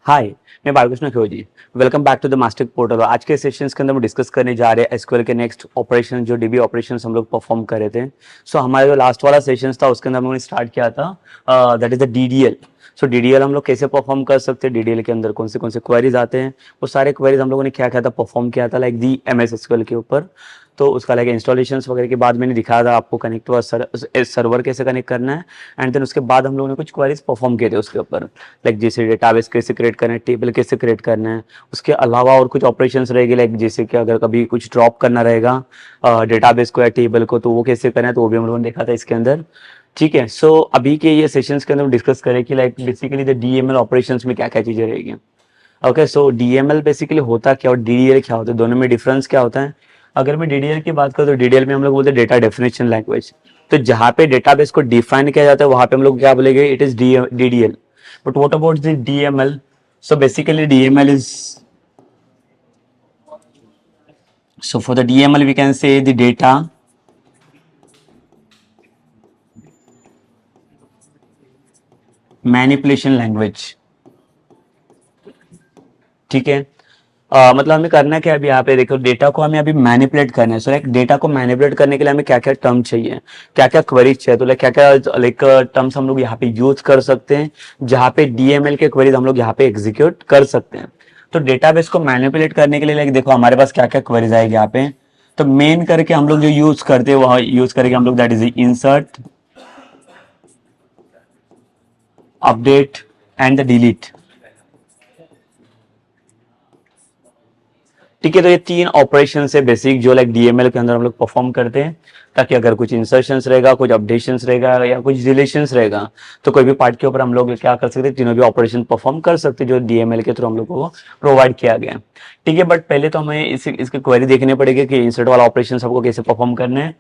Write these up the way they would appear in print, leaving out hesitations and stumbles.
हाय, मैं Balkrishna Khiyoji. Welcome back to the master portal. आज के सेशंस के अंदर हम डिस्कस करने जा रहे हैं एसक्यूएल के नेक्स्ट ऑपरेशन जो डीबी ऑपरेशंस हम लोग परफॉर्म कर रहे थे। हमारा जो लास्ट वाला सेशंस था उसके अंदर हम लोगों ने स्टार्ट किया था that is the DDL. DDL हम लोग कैसे परफॉर्म कर सकते हैं, डीडीएल के अंदर कौन से क्वेरीज आते हैं, वो सारे क्वेरीज हम लोगों ने क्या किया था, परफॉर्म किया था लाइक दी एमएस एसक्यूएल के ऊपर। तो उसका लाइक इंस्टॉलेशंस वगैरह के बाद मैंने दिखाया था आपको कनेक्ट हुआ सर्वर कैसे कनेक्ट करना है। एंड देन उसके बाद हम लोगों ने कुछ क्वेरीज परफॉर्म किए थे उसके ऊपर, लाइक जैसे डेटाबेस कैसे क्रिएट करना है, टेबल कैसे क्रिएट करना है। उसके अलावा और कुछ ऑपरेशंस रहेगी, लाइक जैसे कि अगर कभी कुछ ड्रॉप करना रहेगा डेटाबेस को या टेबल को, तो वो कैसे करना है, तो वो भी हम लोगों ने देखा था इसके अंदर। ठीक है, सो अभी के ये सेशंस के अंदर हम डिस्कस करें कि like basically the DML operations में क्या क्या चीजें रहेगी। ओके, सो डीएमएल बेसिकली होता क्या और डीडीएल क्या होता है, दोनों में डिफरेंस क्या होता है। अगर मैं डीडीएल की बात करूँ तो डीडीएल में हम लोग बोलते हैं डेटा डेफिनेशन लैंग्वेज। तो जहाँ पे डेटाबेस को डिफाइन किया जाता है वहां पे हम लोग क्या बोलेंगे, it is DDL. But what about the DML? So basically DML is, so for the DML we can say the data manipulation language। ठीक है, मतलब हमें करना क्या है, अभी यहाँ पे देखो डेटा को हमें अभी मैनिपुलेट करना है। सो लाइक डेटा को मैनिपुलेट करने के लिए हमें क्या क्या टर्म चाहिए, क्या क्या क्वेरीज चाहिए, तो लाइक क्या क्या लाइक टर्म्स हम लोग यहाँ पे यूज कर सकते हैं जहाँ पे डीएमएल के क्वेरीज हम लोग यहाँ पे एग्जीक्यूट कर सकते हैं। तो डेटाबेस को मैनिपुलेट करने के लिए लाइक देखो हमारे पास क्या क्या क्वेरीज आएगी यहाँ पे। तो मेन करके हम लोग जो यूज करते हैं वह यूज करेंगे हम लोग, that is insert, update and the delete. ठीक है, तो ये तीन ऑपरेशन है बेसिक जो लाइक डीएमएल के अंदर हम लोग परफॉर्म करते हैं, ताकि अगर कुछ इंसर्शंस रहेगा, कुछ अपडेशंस रहेगा या कुछ डिलीशंस रहेगा, तो कोई भी पार्ट के ऊपर हम लोग क्या कर सकते हैं, तीनों भी ऑपरेशन परफॉर्म कर सकते हैं जो डीएमएल के थ्रू हम लोग को प्रोवाइड किया गया है। ठीक है, बट पहले तो हमें इसकी क्वेरी देखनी पड़ेगी कि इंसर्ट वाला ऑपरेशन सबको कैसे परफॉर्म करना है,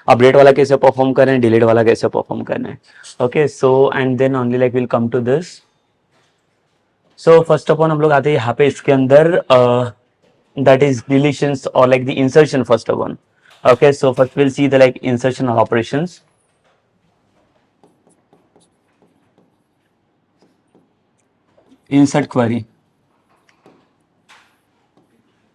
अपडेट वाला कैसे परफॉर्म करना है, डिलीट वाला कैसे परफॉर्म करना है। Okay, so and then only like will come to this. So first of all हम लोग आते हैं यहाँ पे इसके अंदर that is deletions or like the insertion first of all. Okay, so first we'll see the like insertion operations. Insert query।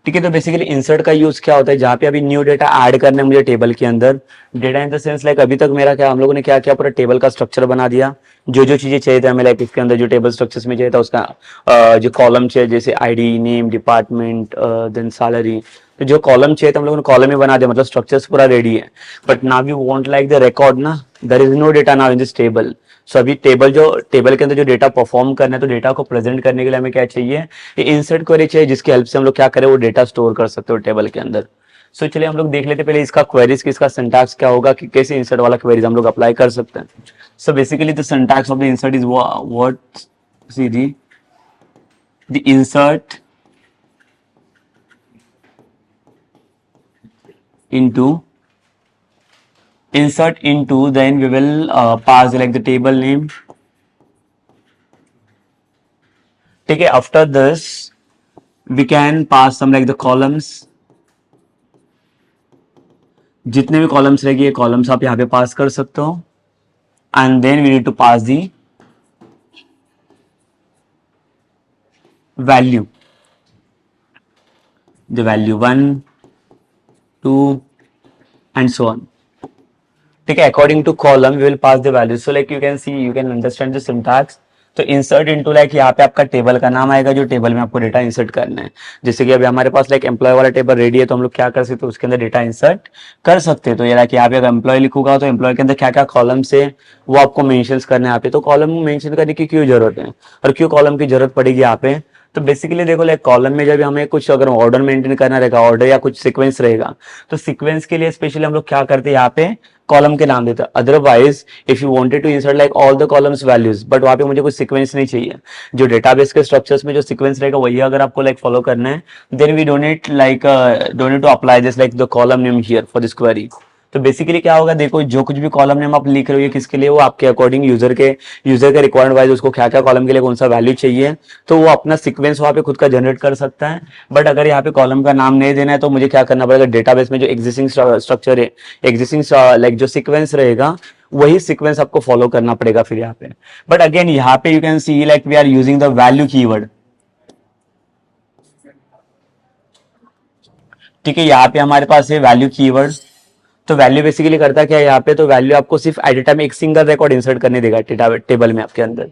ठीक है, तो बेसिकली इंसर्ट का यूज क्या होता है, जहाँ पे अभी न्यू डेटा ऐड करना है मुझे टेबल के अंदर। Data in the sense like अभी तक मेरा क्या, हम लोगों ने क्या किया, पूरा टेबल का स्ट्रक्चर बना दिया। जो जो चीजें चाहिए थे हमें, लाइक इसके अंदर जो टेबल स्ट्रक्चर्स में चाहिए था उसका जो कॉलम चाहिए, जैसे ID, name, department, then salary. तो जो कॉलम चाहिए था हम लोगों ने कॉलम ही बना दिया, मतलब स्ट्रक्चर्स पूरा रेडी है। But now we want like the record ना, there is no data now in this table. So अभी टेबल के अंदर जो डेटा परफॉर्म करना है, तो डेटा को प्रेजेंट करने के लिए हमें क्या चाहिए, ये इंसर्ट क्वेरी चाहिए, जिसकी हेल्प से हम लोग क्या करें, वो डेटा स्टोर कर सकते हो टेबल के अंदर। सो चलिए हम लोग देख लेते पहले इसका क्वेरीज की, इसका सिंटैक्स क्या होगा, कि कैसे इंसर्ट वाला क्वेरीज हम लोग अप्लाई कर सकते हैं। So basically the syntax of the insert is what, see the insert into, then we will pass like the table name। ठीक है, after this we can pass some like the columns। जितने भी columns रहेगी ये columns आप यहाँ पे पास कर सकते हो। And then we need to pass the value, the value 1 2 and so on. ठीक है, according to column we will pass the value. So like you can see, you can understand the syntax. तो insert into like यहाँ पे आपका table का नाम आएगा, जो टेबल में आपको डेटा इंसर्ट करना है। जैसे कि अभी हमारे पास लाइक एम्प्लॉय वाला टेबल रेडी है, तो हम लोग क्या कर सकते हैं, उसके अंदर डेटा इंसर्ट कर सकते हैं। तो ये लाइक यहाँ पे अगर एम्प्लॉय लिखूंगा तो एम्प्लॉय के अंदर क्या क्या कॉलम्स है वो आपको मेंशन करना है यहाँ पे। तो कॉलम मेंशन करने की क्यों जरूरत है और क्यों कॉलम की जरूरत पड़ेगी यहाँ पे, तो बेसिकली देखो लाइक कॉलम में जब हमें कुछ अगर ऑर्डर मेंटेन करना रहेगा, ऑर्डर या कुछ सीक्वेंस रहेगा, तो सीक्वेंस के लिए स्पेशली हम लोग क्या करते हैं, यहाँ पे कॉलम के नाम देते हैं। Otherwise if you wanted to insert like all the columns values, but वहां पे मुझे कुछ सीक्वेंस नहीं चाहिए। जो डेटाबेस के स्ट्रक्चर्स में जो सीक्वेंस रहेगा वही अगर आपको लाइक फॉलो करना है, then we don't need to apply this like the column name here for this query. तो बेसिकली क्या होगा, देखो जो कुछ भी कॉलम नेम आप लिख रहे हो किसके लिए, वो आपके अकॉर्डिंग यूजर के रिक्वायरमेंट वाइज उसको क्या क्या कॉलम के लिए कौन सा वैल्यू चाहिए, तो वो अपना सीक्वेंस वहां पे खुद का जनरेट कर सकता है। बट अगर यहाँ पे कॉलम का नाम नहीं देना है, तो मुझे क्या करना पड़ेगा, डेटाबेस में जो एग्जिस्टिंग स्ट्रक्चर है, एग्जिस्टिंग लाइक जो सीक्वेंस रहेगा, वही सीक्वेंस आपको फॉलो करना पड़ेगा फिर यहाँ पे। बट अगेन यहाँ पे you can see like we are using the value keyword. ठीक है, यहाँ पे हमारे पास है वैल्यू कीवर्ड। तो वैल्यू बेसिकली करता क्या है यहाँ पे, तो वैल्यू आपको सिर्फ एट ए टाइम एक सिंगल रिकॉर्ड इंसर्ट करने देगा टेबल में आपके अंदर।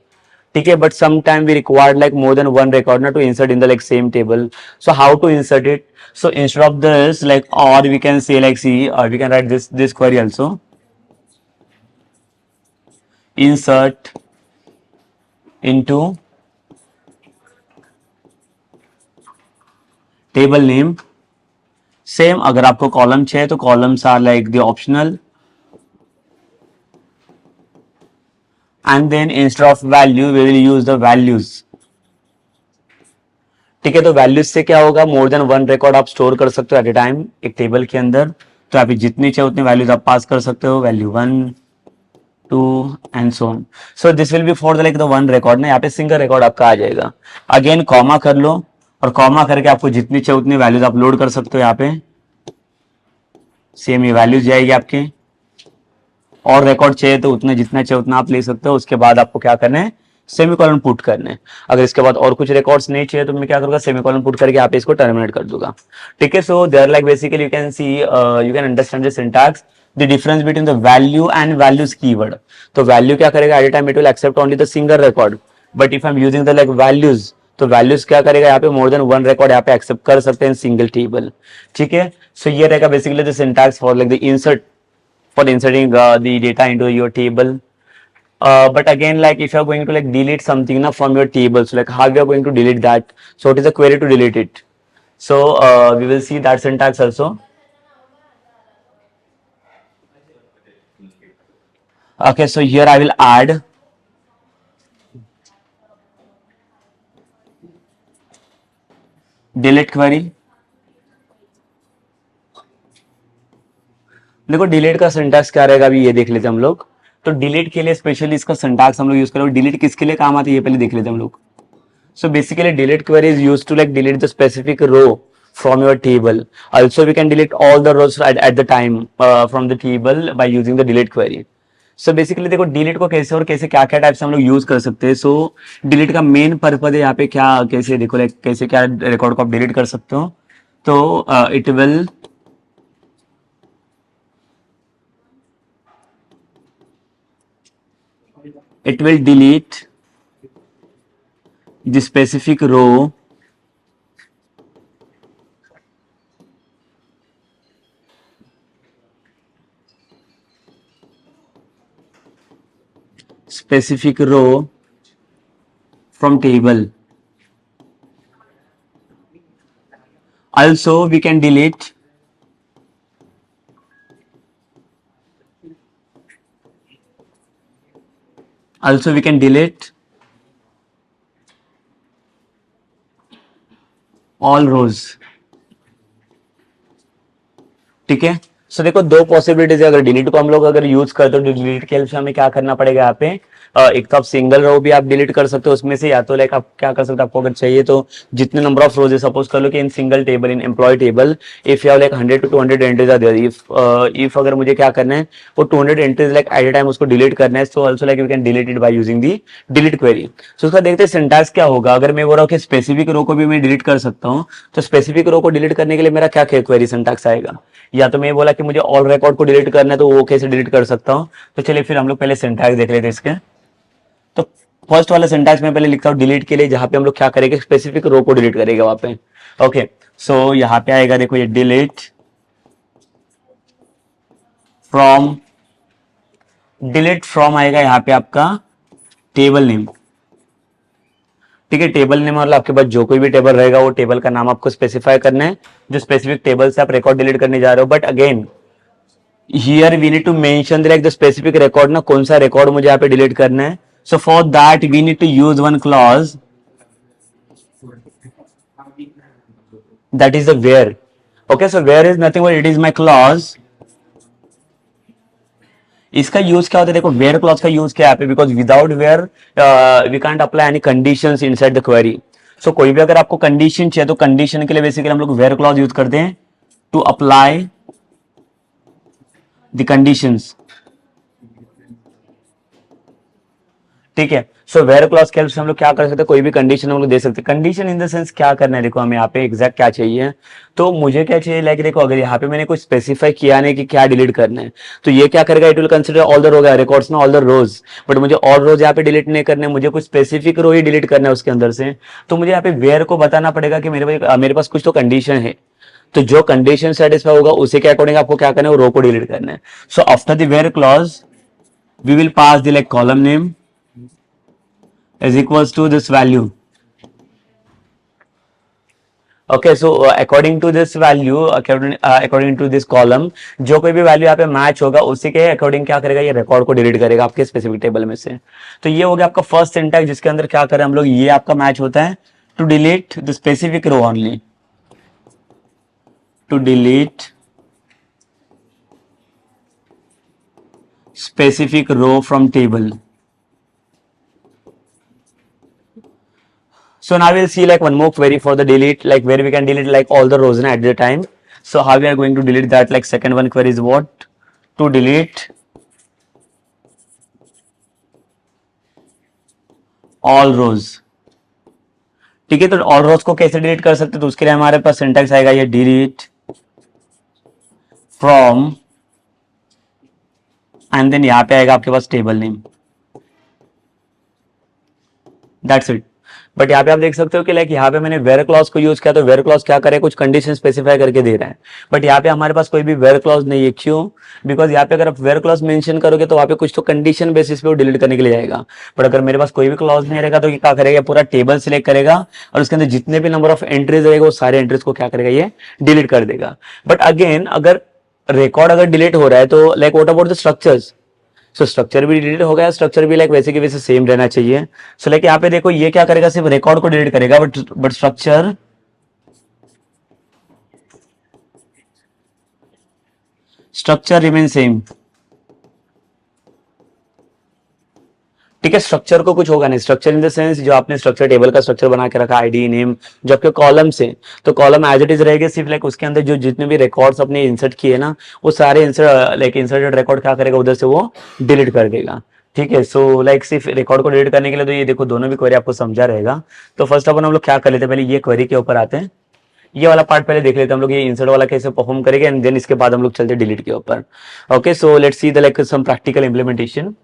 ठीक है, but some time we required like more than one record ना to insert in the like same table. So how to insert it? So instead of this, like, or we can say like, see, we can write this query also. Insert into table name. Same, अगर आपको column चाहिए तो columns are like the optional, and then instead of value we will use the values. ठीक है, तो values से क्या होगा, मोर देन वन रिकॉर्ड आप स्टोर कर सकते हो एट ए टाइम एक टेबल के अंदर। तो आप जितनी चाहिए उतनी वैल्यूज आप पास कर सकते हो, value 1 2 and so on. So this will be for the like the one record ना, यहाँ पे सिंगल रिकॉर्ड आपका आ जाएगा। अगेन कॉमा कर लो, और कॉमा करके आपको जितनी चाहिए उतनी वैल्यूज आप लोड कर सकते हो यहाँ पे। सेम ये वैल्यूज जाएगी आपके, और रिकॉर्ड चाहिए तो उतना जितना चाहिए उतना आप ले सकते हो। उसके बाद आपको क्या करना है, सेमीकोलन पुट करने। अगर इसके बाद और कुछ रिकॉर्ड्स नहीं चाहिए तो मैं क्या करूंगा, सेमीकोलन पुट करके यहाँ पे इसको टर्मिनेट कर दूंगा। ठीक है, so there like basically you can see, you can understand the syntax, the difference between the value and values keyword. तो वैल्यू क्या करेगा, at a time it will accept only the single record, but if I am using the like values, तो values क्या करेगा यहाँ पे, मोर than one record यहाँ पे एक्सेप्ट कर सकते हैं सिंगल टेबल। ठीक है, सो ये रहेगा basically the syntax for like the insert, for inserting the data into your table. But again, like if you are going to like delete something na from your table, so like how you are going to delete that? So it is a query to delete it. So we will see that syntax also. Okay, so here I will add delete query. देखो delete का syntax क्या रहेगा अभी ये देख लेते हैं हम लोग। तो डिलीट के लिए स्पेशली इसका सिंटैक्स हम लोग यूज करेंगे। डिलीट किसके लिए काम आती है ये पहले देख लेते हैं हम लोग। So basically delete query is used to like delete the specific row from your table. Also we can delete all the rows at the time from the table by using the delete query. So basically देखो delete को कैसे और कैसे क्या क्या type से हम लोग यूज कर सकते हैं। सो डिलीट का मेन पर्पज है यहाँ पे क्या, कैसे देखो लाइक कैसे क्या रिकॉर्ड को आप डिलीट कर सकते हो। तो it will delete the specific row from table. Also we can delete all rows. ठीक है, सो देखो दो पॉसिबिलिटीज है। अगर डिलीट को हम लोग अगर यूज करते हो तो डिलीट के हेल्प से हमें क्या करना पड़ेगा यहाँ पे, एक तो आप सिंगल रो भी आप डिलीट कर सकते हो उसमें से, या तो लाइक आप क्या कर सकते हो, आपको अगर चाहिए तो जितने नंबर ऑफ रोज है, सपोज कर लो कि in single table in employ table if you have like 100 to 200 entries are there, if अगर मुझे क्या करना है वो 200 entries like at a time उसको डिलीट करना है, so also like you can delete it by using the delete query. So उसका देखते हैं सिंटैक्स क्या होगा। अगर मैं बोल रहा हूँ कि स्पेसिफिक रो को भी मैं डिलीट कर सकता हूँ, तो स्पेसिफिक रो को डिलीट करने के लिए मेरा क्या क्वेरी सिंटैक्स आएगा। या तो मैं बोला कि मुझे ऑल रिकॉर्ड को डिलीट करना है, तो वो कैसे डिलीट कर सकता हूँ। तो चलिए फिर हम लोग पहले सिंटैक्स देख लेते हैं इसके। तो फर्स्ट वाला सिंटैक्स मैं पहले लिखता हूँ डिलीट के लिए, जहां पे हम लोग क्या करेंगे, स्पेसिफिक रो को डिलीट करेंगे वहां पे। ओके, सो यहाँ पे आएगा देखो ये डिलीट फ्रॉम आएगा यहाँ पे आपका टेबल नेम। ठीक है, टेबल नेम मतलब आपके पास जो कोई भी टेबल रहेगा वो टेबल का नाम आपको स्पेसिफाई करना है, जो स्पेसिफिक टेबल से आप रिकॉर्ड डिलीट करने जा रहे हो। But again here we need to mention like the specific record ना, कौन सा रिकॉर्ड मुझे यहाँ पे डिलीट करना है। So for that we need to use one clause, that is the where. Okay, so where is nothing but it is my clause. इसका use क्या होता है, देखो वेयर क्लॉज का यूज क्या है, because without where we can't apply any conditions inside the query. So कोई भी अगर आपको कंडीशन चाहिए तो कंडीशन के लिए बेसिकली हम लोग वेयर क्लॉज यूज करते हैं टू अप्लाई द कंडीशंस। ठीक है। सो वेयर क्लॉज के हेल्प से हम लोग क्या कर सकते हैं, कोई भी कंडीशन हम लोग दे सकते हैं। कंडीशन इन द सेंस क्या करना है, देखो हमें यहाँ पे एग्जैक्ट क्या चाहिए, तो मुझे क्या चाहिए, लाइक देखो अगर यहाँ पे मैंने कुछ स्पेसिफाई किया नहीं कि क्या डिलीट करना है, तो ये क्या करेगा, it will consider all the row records ना, ऑल द रोज, बट मुझे ऑल रोज यहाँ पे डिलीट नहीं करने, मुझे कुछ स्पेसिफिक रो ही डिलीट करना है उसके अंदर से। तो मुझे यहाँ पे वेयर को बताना पड़ेगा कि मेरे पास कुछ तो कंडीशन है, तो जो कंडीशन सेटिस्फाई होगा उसी के अकॉर्डिंग आपको क्या करना है, वो रो को डिलीट करना है। So after the where clause we will pass the like column name is equals to this value. Okay, so according to this value, according to this column, जो कोई भी वैल्यू यहाँ पे मैच होगा उसी के अकॉर्डिंग क्या करेगा, ये रिकॉर्ड को डिलीट करेगा आपके स्पेसिफिक टेबल में से। तो ये हो गया आपका फर्स्ट सिंटैक्स, जिसके अंदर क्या करें हम लोग, ये आपका मैच होता है to delete the specific row only, to delete specific row from table. So now we'll see like one more query for the delete, like where we can delete like all the rows at the time. So how we are going to delete that, like second one query is what, to delete all rows. ठीक है, तो all रोज को कैसे delete कर सकते हैं, तो उसके लिए हमारे पास सिंटैक्स आएगा ये डिलीट फ्रॉम, एंड देन यहाँ पे आएगा आपके पास table name, that's it. But यहाँ पे आप देख सकते हो कि लाइक यहाँ पे मैंने वेयर क्लॉज को यूज किया, तो वेयर क्लॉज क्या करे, कुछ कंडीशन स्पेसिफाई करके दे रहा है, बट यहाँ पे हमारे पास कोई भी वेयर क्लॉज नहीं है। क्यों, बिकॉज यहाँ पे अगर आप वेयर क्लॉज मेंशन करोगे तो वहाँ पे कुछ तो कंडीशन बेसिस पे वो डिलीट करने के लिए जाएगा, बट अगर मेरे पास कोई भी क्लॉज नहीं रहेगा तो ये क्या करेगा, पूरा टेबल सिलेक्ट करेगा और उसके अंदर जितने भी नंबर ऑफ एंट्रीज रहेगा वो सारे एंट्रीज को क्या करेगा, ये डिलीट कर देगा। बट अगेन अगर रिकॉर्ड अगर डिलीट हो रहा है तो like what about the structures, so structure भी डिलीट हो गया, स्ट्रक्चर भी लाइक वैसे की वैसे सेम रहना चाहिए। सो लाइक यहाँ पे देखो ये क्या करेगा, सिर्फ रिकॉर्ड को डिलीट करेगा, बट स्ट्रक्चर रिमेन सेम। ठीक है, स्ट्रक्चर को कुछ होगा नहीं, स्ट्रक्चर इन द सेंस जो आपने स्ट्रक्चर टेबल का स्ट्रक्चर बना के रखा, आईडी नेम, जो आपके कॉलम से, तो कॉलम एज इट इज रहेगा, सिर्फ लाइक उसके अंदर जो जितने भी रिकॉर्ड्स अपने इंसर्ट किए ना, वो सारे इंसर्टेड रिकॉर्ड क्या करेगा, उधर से वो डिलीट कर देगा। ठीक है, सो लाइक सिर्फ रिकॉर्ड को डिलीट करने के लिए तो ये देखो दोनों भी क्वेरी आपको समझा रहेगा। तो फर्स्ट ऑफ ऑल हम लोग क्या कर लेते हैं, पहले ये क्वेरी के ऊपर आते हैं, ये वाला पार्ट पहले देख लेते हैं हम लोग, ये इंसर्ट वाला कैसे परफॉर्म करेंगे, एंड देन इसके बाद हम लोग चलते डिलीट के ऊपर। Okay, so let's see the like some practical implementation.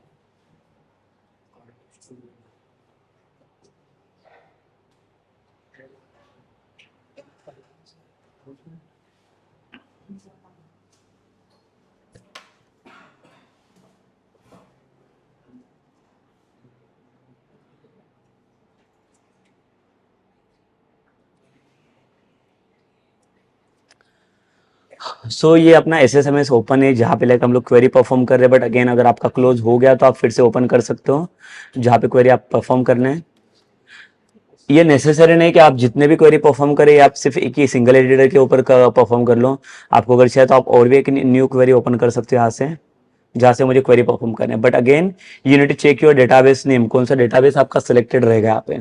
So ये अपना SSMS ओपन है, जहाँ पे लाइक हम लोग क्वेरी परफॉर्म कर रहे हैं, बट अगेन अगर आपका क्लोज हो गया तो आप फिर से ओपन कर सकते हो, जहाँ पे क्वेरी आप परफॉर्म करना है। ये नेसेसरी नहीं कि आप जितने भी क्वेरी परफॉर्म करें आप सिर्फ एक ही सिंगल एडिटर के ऊपर परफॉर्म कर लो, आपको अगर चाहिए तो आप और भी एक न्यू क्वेरी ओपन कर सकते हो यहाँ से, जहाँ से मुझे क्वेरी परफॉर्म करना है। But again you need to check your database name, कौन सा डेटाबेस आपका सिलेक्टेड रहेगा यहाँ पे।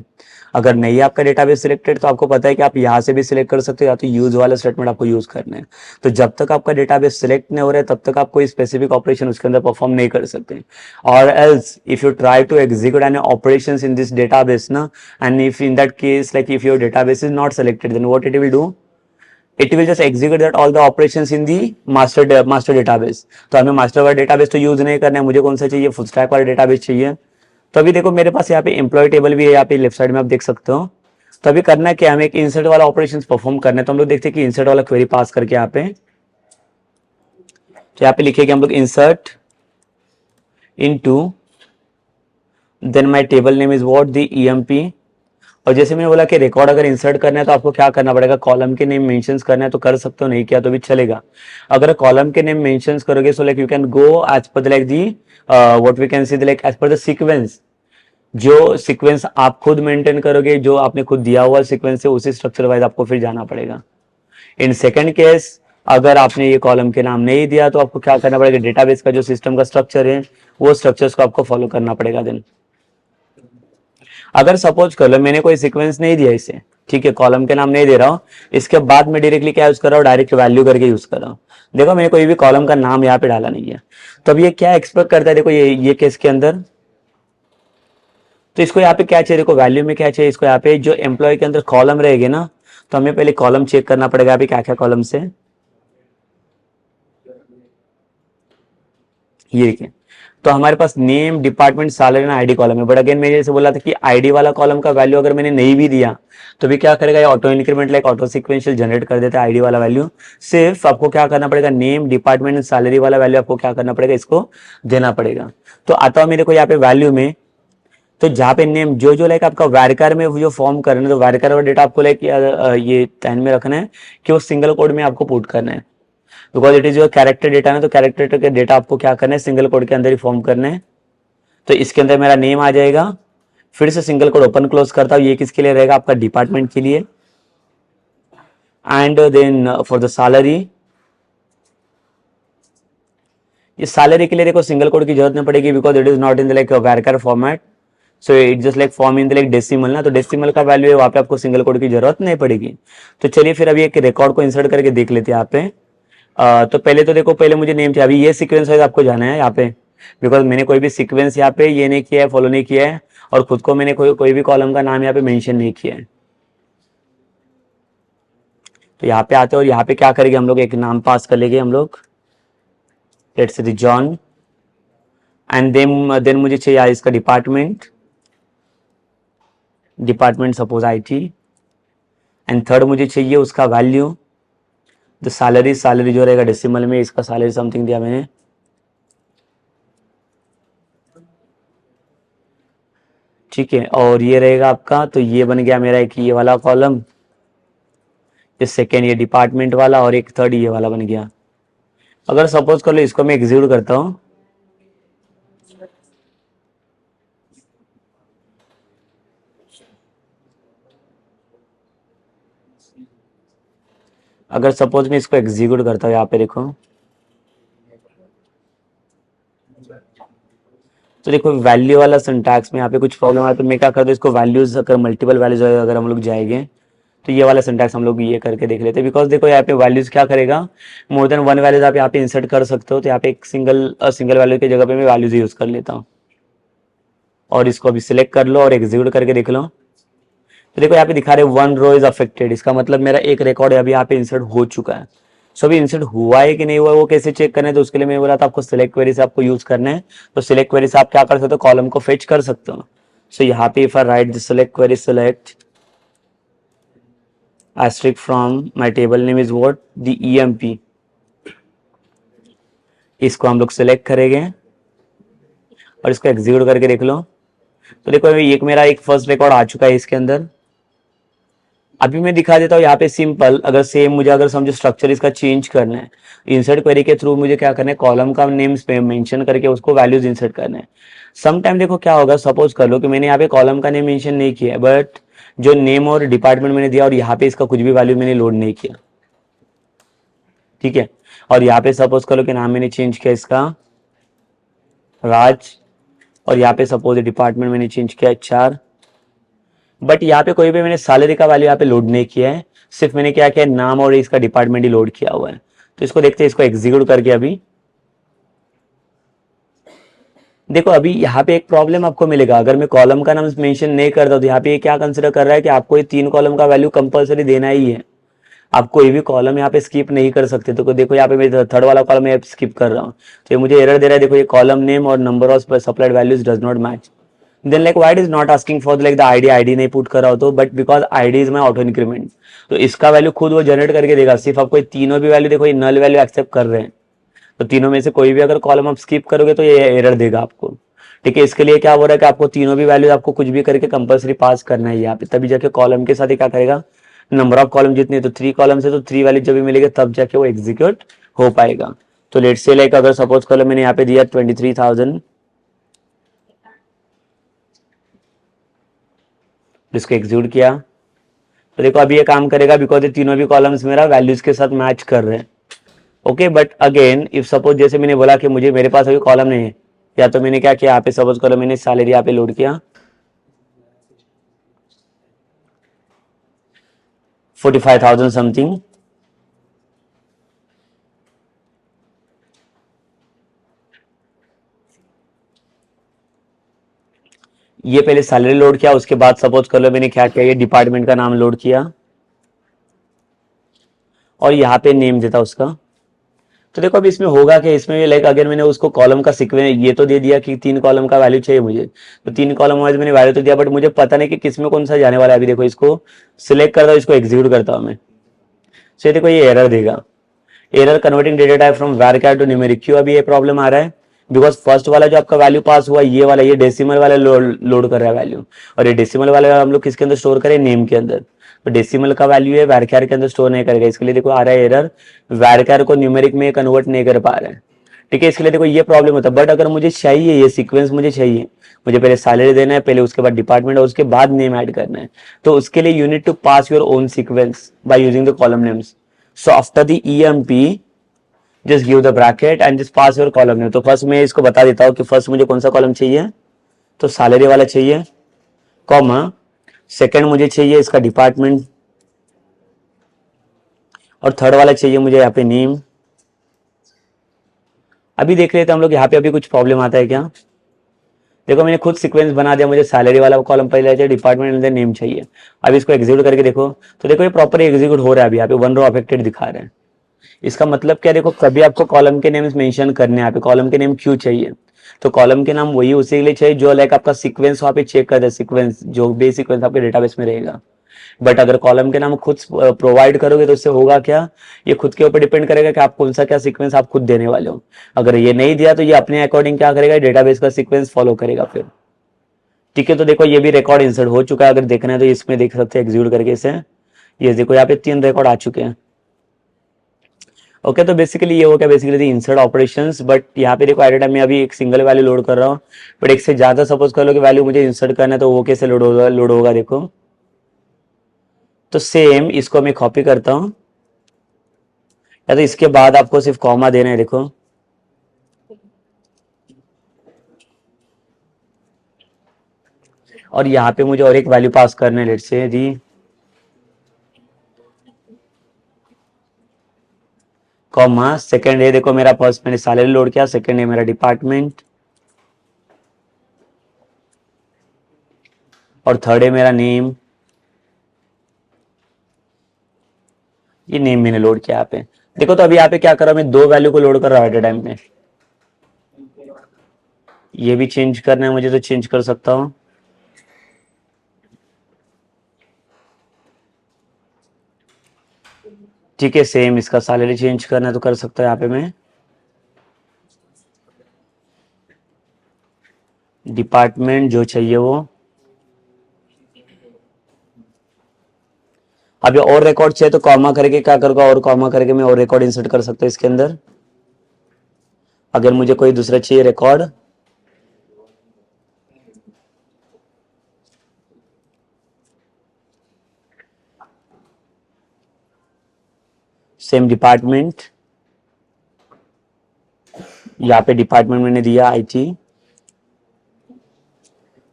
अगर नहीं है आपका डेटाबेस सिलेक्टेड तो आपको पता है कि आप यहाँ से भी सिलेक्ट कर सकते हो, या तो यूज वाला स्टेटमेंट आपको यूज करना है। तो जब तक आपका डेटाबेस सिलेक्ट नहीं हो रहा है तब तक आप कोई स्पेसिफिक ऑपरेशन उसके अंदर परफॉर्म नहीं कर सकते। और else if you try to execute any operations in this database ना, and if in that case like if your database is not selected, then what it will do, it will just execute that all the operations in the master database। तो हमें master वाला database तो use नहीं करना है, मुझे कौन सा चाहिए, फुल स्टैक वाला डेटाबेस चाहिए। तो अभी देखो मेरे पास यहाँ पे एम्प्लॉय टेबल भी है, यहाँ पे लेफ्ट साइड में आप देख सकते हो। तो अभी करना है क्या, हमें एक इंसर्ट वाला ऑपरेशन परफॉर्म करना है, तो हम लोग देखते हैं कि इंसर्ट वाला क्वेरी पास करके यहाँ पे, तो यहाँ पे लिखेंगे हम लोग insert into, then my table name is what, the EMP। और जैसे मैंने बोला कि रिकॉर्ड अगर इंसर्ट करना है तो आपको क्या करना पड़ेगा, कॉलम के नेम मेंशंस करना है तो कर सकते हो, नहीं किया तो भी चलेगा। अगर कॉलम के नेम मेंशंस करोगे so like you can go as per like the what we can see like as per the sequence, जो सीक्वेंस आप खुद मेंटेन करोगे, जो आपने खुद दिया हुआ सीक्वेंस है उसी स्ट्रक्चर वाइज आपको फिर जाना पड़ेगा। इन सेकंड केस अगर आपने ये कॉलम के नाम नहीं दिया तो आपको क्या करना पड़ेगा, डेटाबेस का जो सिस्टम का स्ट्रक्चर है वो स्ट्रक्चर्स को आपको फॉलो करना पड़ेगा। देन अगर सपोज कर लो मैंने कोई सीक्वेंस नहीं दिया इसे, ठीक है, कॉलम के नाम नहीं दे रहा हूं, इसके बाद मैं डायरेक्टली क्या यूज कर रहा हूँ, डायरेक्ट वैल्यू करके यूज कर रहा हूँ। देखो मैंने कोई भी कॉलम का नाम यहाँ पे डाला नहीं है, तो अब ये क्या एक्सपेक्ट करता है, देखो ये केस के अंदर तो इसको यहाँ पे क्या चाहिए, देखो वैल्यू में क्या चाहिए इसको, यहाँ पे जो एम्प्लॉय के अंदर कॉलम रहेगी ना, तो हमें पहले कॉलम चेक करना पड़ेगा यहाँ पे क्या क्या कॉलम से। ये देखिए, तो हमारे पास नेम, डिपार्टमेंट, सैलरी ना आईडी कॉलम है। बट अगेन मैंने जैसे बोला था कि आईडी वाला कॉलम का वैल्यू अगर मैंने नहीं भी दिया तो भी क्या करेगा, ये auto increment like auto sequential generate कर देता है आईडी वाला वैल्यू। सिर्फ आपको क्या करना पड़ेगा, नेम, डिपार्टमेंट, सैलरी वाला वैल्यू आपको क्या करना पड़ेगा, इसको देना पड़ेगा। तो आता हूं मेरे को यहाँ पे वैल्यू में, तो जहाँ पे नेम जो जो लाइक आपका वैरकर में जो फॉर्म करना है, तो वैरकर और डेटा आपको लाइक ये ध्यान में रखना है कि वो सिंगल कोड में आपको पुट करना है, because it is your character data ना, तो कैरेक्टर के डेटा आपको क्या करना है, सिंगल कोड के अंदर ही फॉर्म करना है। तो इसके अंदर मेरा नेम आ जाएगा, फिर से सिंगल कोड ओपन क्लोज करता हूँ, ये किसके लिए रहेगा, आपका डिपार्टमेंट के लिए। And then for the salary, ये सैलरी के लिए देखो सिंगल कोड की जरूरत नहीं पड़ेगी, because it is not in the like varchar format, so it just like form in the like decimal ना, तो डेसिमल का वैल्यू है, वहां पे आपको सिंगल कोड की जरूरत नहीं पड़ेगी। तो चलिए फिर अभी एक रिकॉर्ड को इंसर्ट करके देख लेते हैं यहाँ पे। तो पहले तो देखो, पहले मुझे नेम चाहिए, अभी ये सीक्वेंस वाइज आपको जाना है यहाँ पे, बिकॉज मैंने कोई भी सीक्वेंस यहाँ पे ये नहीं किया है, फॉलो नहीं किया है, और खुद को मैंने कोई भी कॉलम का नाम यहाँ पे मेंशन नहीं किया है। तो यहाँ पे आते हैं और यहाँ पे क्या करेंगे हम लोग, एक नाम पास कर लेंगे हम लोग, let's say John, and then मुझे चाहिए इसका department, department suppose IT, and third मुझे चाहिए उसका वैल्यू, द सैलरी, सैलरी जो रहेगा डेसिमल में, इसका सैलरी समथिंग दिया मैंने, ठीक है। और ये रहेगा आपका, तो ये बन गया मेरा एक ये वाला कॉलम, ये सेकेंड ये डिपार्टमेंट वाला, और एक थर्ड ये वाला बन गया। अगर सपोज कर लो इसको मैं एग्जीक्यूट करता हूँ, अगर सपोज मैं इसको एग्जीक्यूट करता हूँ यहाँ पे देखो, तो देखो वैल्यू वाला सिंटैक्स में यहाँ पे कुछ प्रॉब्लम है, तो मैं क्या करता हूँ, इसको वैल्यूज अगर मल्टीपल वैल्यूज अगर हम लोग जाएंगे, तो ये वाला सिंटैक्स हम लोग ये करके देख लेते हैं। बिकॉज देखो यहाँ पे वैल्यूज क्या करेगा, मोर देन वन वैल्यूज आप यहाँ पे इंसर्ट कर सकते हो, तो यहाँ पे एक सिंगल वैल्यू की जगह पे मैं वैल्यूज यूज कर लेता हूँ, और इसको अभी सिलेक्ट कर लो और एग्जीक्यूट करके देख लो। तो देखो यहाँ पे दिखा रहे वन रो इज अफेक्टेड, इसका मतलब मेरा एक रिकॉर्ड अभी यहाँ पे इंसर्ट हो चुका है। सो अभी इंसर्ट हुआ है कि नहीं हुआ वो कैसे चेक करना है, तो उसके लिए मैं बोला था आपको सिलेक्ट क्वेरी से आपको यूज करना है। तो सिलेक्ट क्वेरी से आप क्या कर सकते हो, कॉलम को फेच कर सकते हो। सो यहाँ पे if I right the select query, select asterisk from my table name is what, the emp, इसको हम लोग सिलेक्ट करेंगे और इसको एग्जीक्यूट करके देख लो। तो देखो अभी एक मेरा एक फर्स्ट रिकॉर्ड आ चुका है इसके अंदर। अभी मैं दिखा देता हूँ यहाँ पे सिंपल, अगर सेम मुझे अगर समझो स्ट्रक्चर इसका चेंज करना है, इंसर्ट क्वेरी के थ्रू मुझे क्या करना है, कॉलम का नेम मेंशन करके उसको वैल्यूज इंसर्ट करना है। सम टाइम देखो क्या होगा, सपोज कर लो कि मैंने यहाँ पे कॉलम का नेम मेंशन नहीं किया, बट जो नेम और डिपार्टमेंट मैंने दिया और यहाँ पे इसका कुछ भी वैल्यू मैंने लोड नहीं किया, ठीक है। और यहाँ पे सपोज करो कि नाम मैंने चेंज किया इसका राज, और यहाँ पे सपोज डिपार्टमेंट मैंने चेंज किया HR, बट यहाँ पे कोई भी मैंने सैलरी का वैल्यू यहाँ पे लोड नहीं किया है, सिर्फ मैंने क्या किया, नाम और इसका डिपार्टमेंट ही लोड किया हुआ है। तो इसको देखते हैं, इसको एग्जीक्यूट करके अभी देखो, अभी यहाँ पे एक प्रॉब्लम आपको मिलेगा, अगर मैं कॉलम का नाम मेंशन नहीं करता तो यहाँ पे ये क्या कंसिडर कर रहा है कि आपको ये 3 कॉलम का वैल्यू कंपलसरी देना ही है, आप कोई भी कॉलम यहाँ पे स्किप नहीं कर सकते। तो देखो यहाँ पे मैं थर्ड वाला कॉलम मैं स्किप कर रहा हूँ, तो ये मुझे एरर दे रहा है, देखो ये कॉलम नेम और number of supplied values does not match. Then like why it is not asking for like the ID नहीं पुट कर रहा हो, तो but because ID is my auto increment, तो इसका वैल्यू खुद वो जनरेट करके देगा। सिर्फ आपको ये तीनों भी वैल्यू देखो, ये नल वैल्यू एक्सेप्ट कर रहे हैं, तो तीनों में से कोई भी अगर कॉलम आप स्किप करोगे तो ये एरर देगा आपको, ठीक है। इसके लिए क्या हो रहा है कि आपको तीनों भी वैल्यू आपको कुछ भी करके कंपलसरी पास करना है यहाँ पे, तभी जाके कॉलम के साथ ही क्या करेगा, नंबर ऑफ कॉलम जितने, तो 3 कॉलम से तो 3 वैल्यू जब भी मिलेगी तब जाके वो एग्जीक्यूट हो पाएगा। तो लेट से लाइक अगर सपोज कॉलम मैंने यहाँ पे दिया 23,000, इसको एग्जीक्यूट किया, तो देखो अभी ये काम करेगा, बिकॉज ये तीनों भी कॉलम्स मेरा वैल्यूज के साथ मैच कर रहे हैं। Okay, but again if suppose जैसे मैंने बोला कि मुझे मेरे पास अभी कॉलम नहीं है, या तो मैंने क्या किया, यहाँ पे सपोज करो मैंने सैलरी यहाँ पे लोड किया 45,000 समथिंग, ये पहले सैलरी लोड किया, उसके बाद सपोज कर लो मैंने क्या किया, ये डिपार्टमेंट का नाम लोड किया और यहाँ पे नेम देता उसका। तो देखो अब इसमें होगा कि इसमें लाइक अगर मैंने उसको कॉलम का सीक्वेंस ये तो दे दिया कि 3 कॉलम का वैल्यू चाहिए मुझे, तो 3 कॉलम वाइज मैंने वैल्यू तो दिया, बट मुझे पता नहीं कि किसमें कौन सा जाने वाला है। अभी देखो इसको सिलेक्ट करता हूँ, इसको एग्जीक्यूट करता हूँ मैं, सो देखो ये एरर देगा, error converting data type from varchar to numeric. क्यों अभी ये प्रॉब्लम आ रहा है? बिकॉज फर्स्ट वाला जो आपका वैल्यू पास हुआ ये वाला, ये डेसिमल वाला लोड कर रहा है वैल्यू, और ये डेसिमल वाला हम लोग किसके अंदर स्टोर करें, नेम के अंदर। तो डेसिमल का वैल्यू है varchar के अंदर स्टोर नहीं करेगा, इसके लिए देखो आ रहा है एरर, varchar को न्यूमेरिक में कन्वर्ट नहीं कर पा रहे हैं। ठीक है, इसके लिए देखो ये प्रॉब्लम होता है। बट अगर मुझे चाहिए ये सीक्वेंस, मुझे चाहिए, मुझे पहले सैलरी देना है, पहले उसके बाद डिपार्टमेंट और उसके बाद नेम ऐड करना है, तो उसके लिए you need to pass your own sequence by using the column names. So after the EMP just give the bracket and just pass your column name. तो फर्स्ट मैं इसको बता देता हूँ कि फर्स्ट मुझे कौन सा कॉलम चाहिए, तो सैलरी वाला चाहिए, कॉमा सेकंड मुझे चाहिए इसका डिपार्टमेंट, और थर्ड वाला चाहिए मुझे यहाँ पे नेम। अभी देख लेते हैं हम लोग यहाँ पे अभी कुछ प्रॉब्लम आता है क्या। देखो मैंने खुद सीक्वेंस बना दिया, मुझे सैलरी वाला कॉलम पहले चाहिए, डिपार्टमेंट एंड नेम चाहिए। अब इसको एग्जीक्यूट करके देखो, तो देखो ये प्रॉपर एग्जीक्यूट हो रहा है। अभी यहाँ पे 1 रो अफेक्टेड दिखा रहे हैं। इसका मतलब क्या, देखो कभी आपको कॉलम के नेम्स मेंशन करने हैं, यहाँ पे कॉलम के नेम क्यों चाहिए, तो कॉलम के नाम वही उसी के लिए चाहिए जो लाइक आपका सीक्वेंस वहाँ पे चेक कर दे, सीक्वेंस जो भी सीक्वेंस आपके डेटाबेस में रहेगा। बट अगर कॉलम के नाम खुद प्रोवाइड करोगे तो उससे होगा क्या, ये खुद के ऊपर डिपेंड करेगा कि आप कौन सा क्या सीक्वेंस आप खुद देने वाले हो। अगर ये नहीं दिया तो ये अपने अकॉर्डिंग क्या करेगा, डेटाबेस का सीक्वेंस फॉलो करेगा फिर। ठीक है, तो देखो ये भी रिकॉर्ड इंसर्ट हो चुका है, अगर देखना है तो इसमें देख सकते हैं एग्जीक्यूट करके इसे। ये देखो यहाँ पे 3 रिकॉर्ड आ चुके हैं। ओके, तो बेसिकली ये हो गया basically the insert operations. But यहाँ पे देखो एट टाइम में अभी एक सिंगल वैल्यू लोड कर रहा हूँ, बट एक से ज्यादा सपोज कर लो कि वैल्यू मुझे इंसर्ट करना है, तो वो कैसे लोड होगा देखो। तो सेम इसको मैं कॉपी करता हूँ, या तो इसके बाद आपको सिर्फ कॉमा देना है देखो। और यहाँ पे मुझे और एक वैल्यू पास करना है, let's say the comma second है, देखो मेरा फर्स्ट मैंने सैलरी लोड किया, सेकंड है मेरा डिपार्टमेंट, और थर्ड है मेरा नेम। ये नेम मैंने लोड किया यहाँ पे। देखो तो अभी यहाँ पे क्या कर रहा हूँ, मैं 2 वैल्यू को लोड कर रहा हूँ एट ए टाइम में। ये भी चेंज करना है मुझे, तो चेंज कर सकता हूँ। ठीक है, सेम इसका सैलरी चेंज करना है तो कर सकता हूँ यहाँ पे मैं। डिपार्टमेंट जो चाहिए वो। अब ये और रिकॉर्ड चाहिए तो कॉमा करके क्या करूँगा, और कॉमा करके मैं और रिकॉर्ड इंसर्ट कर सकता हूँ इसके अंदर। अगर मुझे कोई दूसरा चाहिए रिकॉर्ड, सेम डिपार्टमेंट, यहाँ पे डिपार्टमेंट मैंने दिया IT,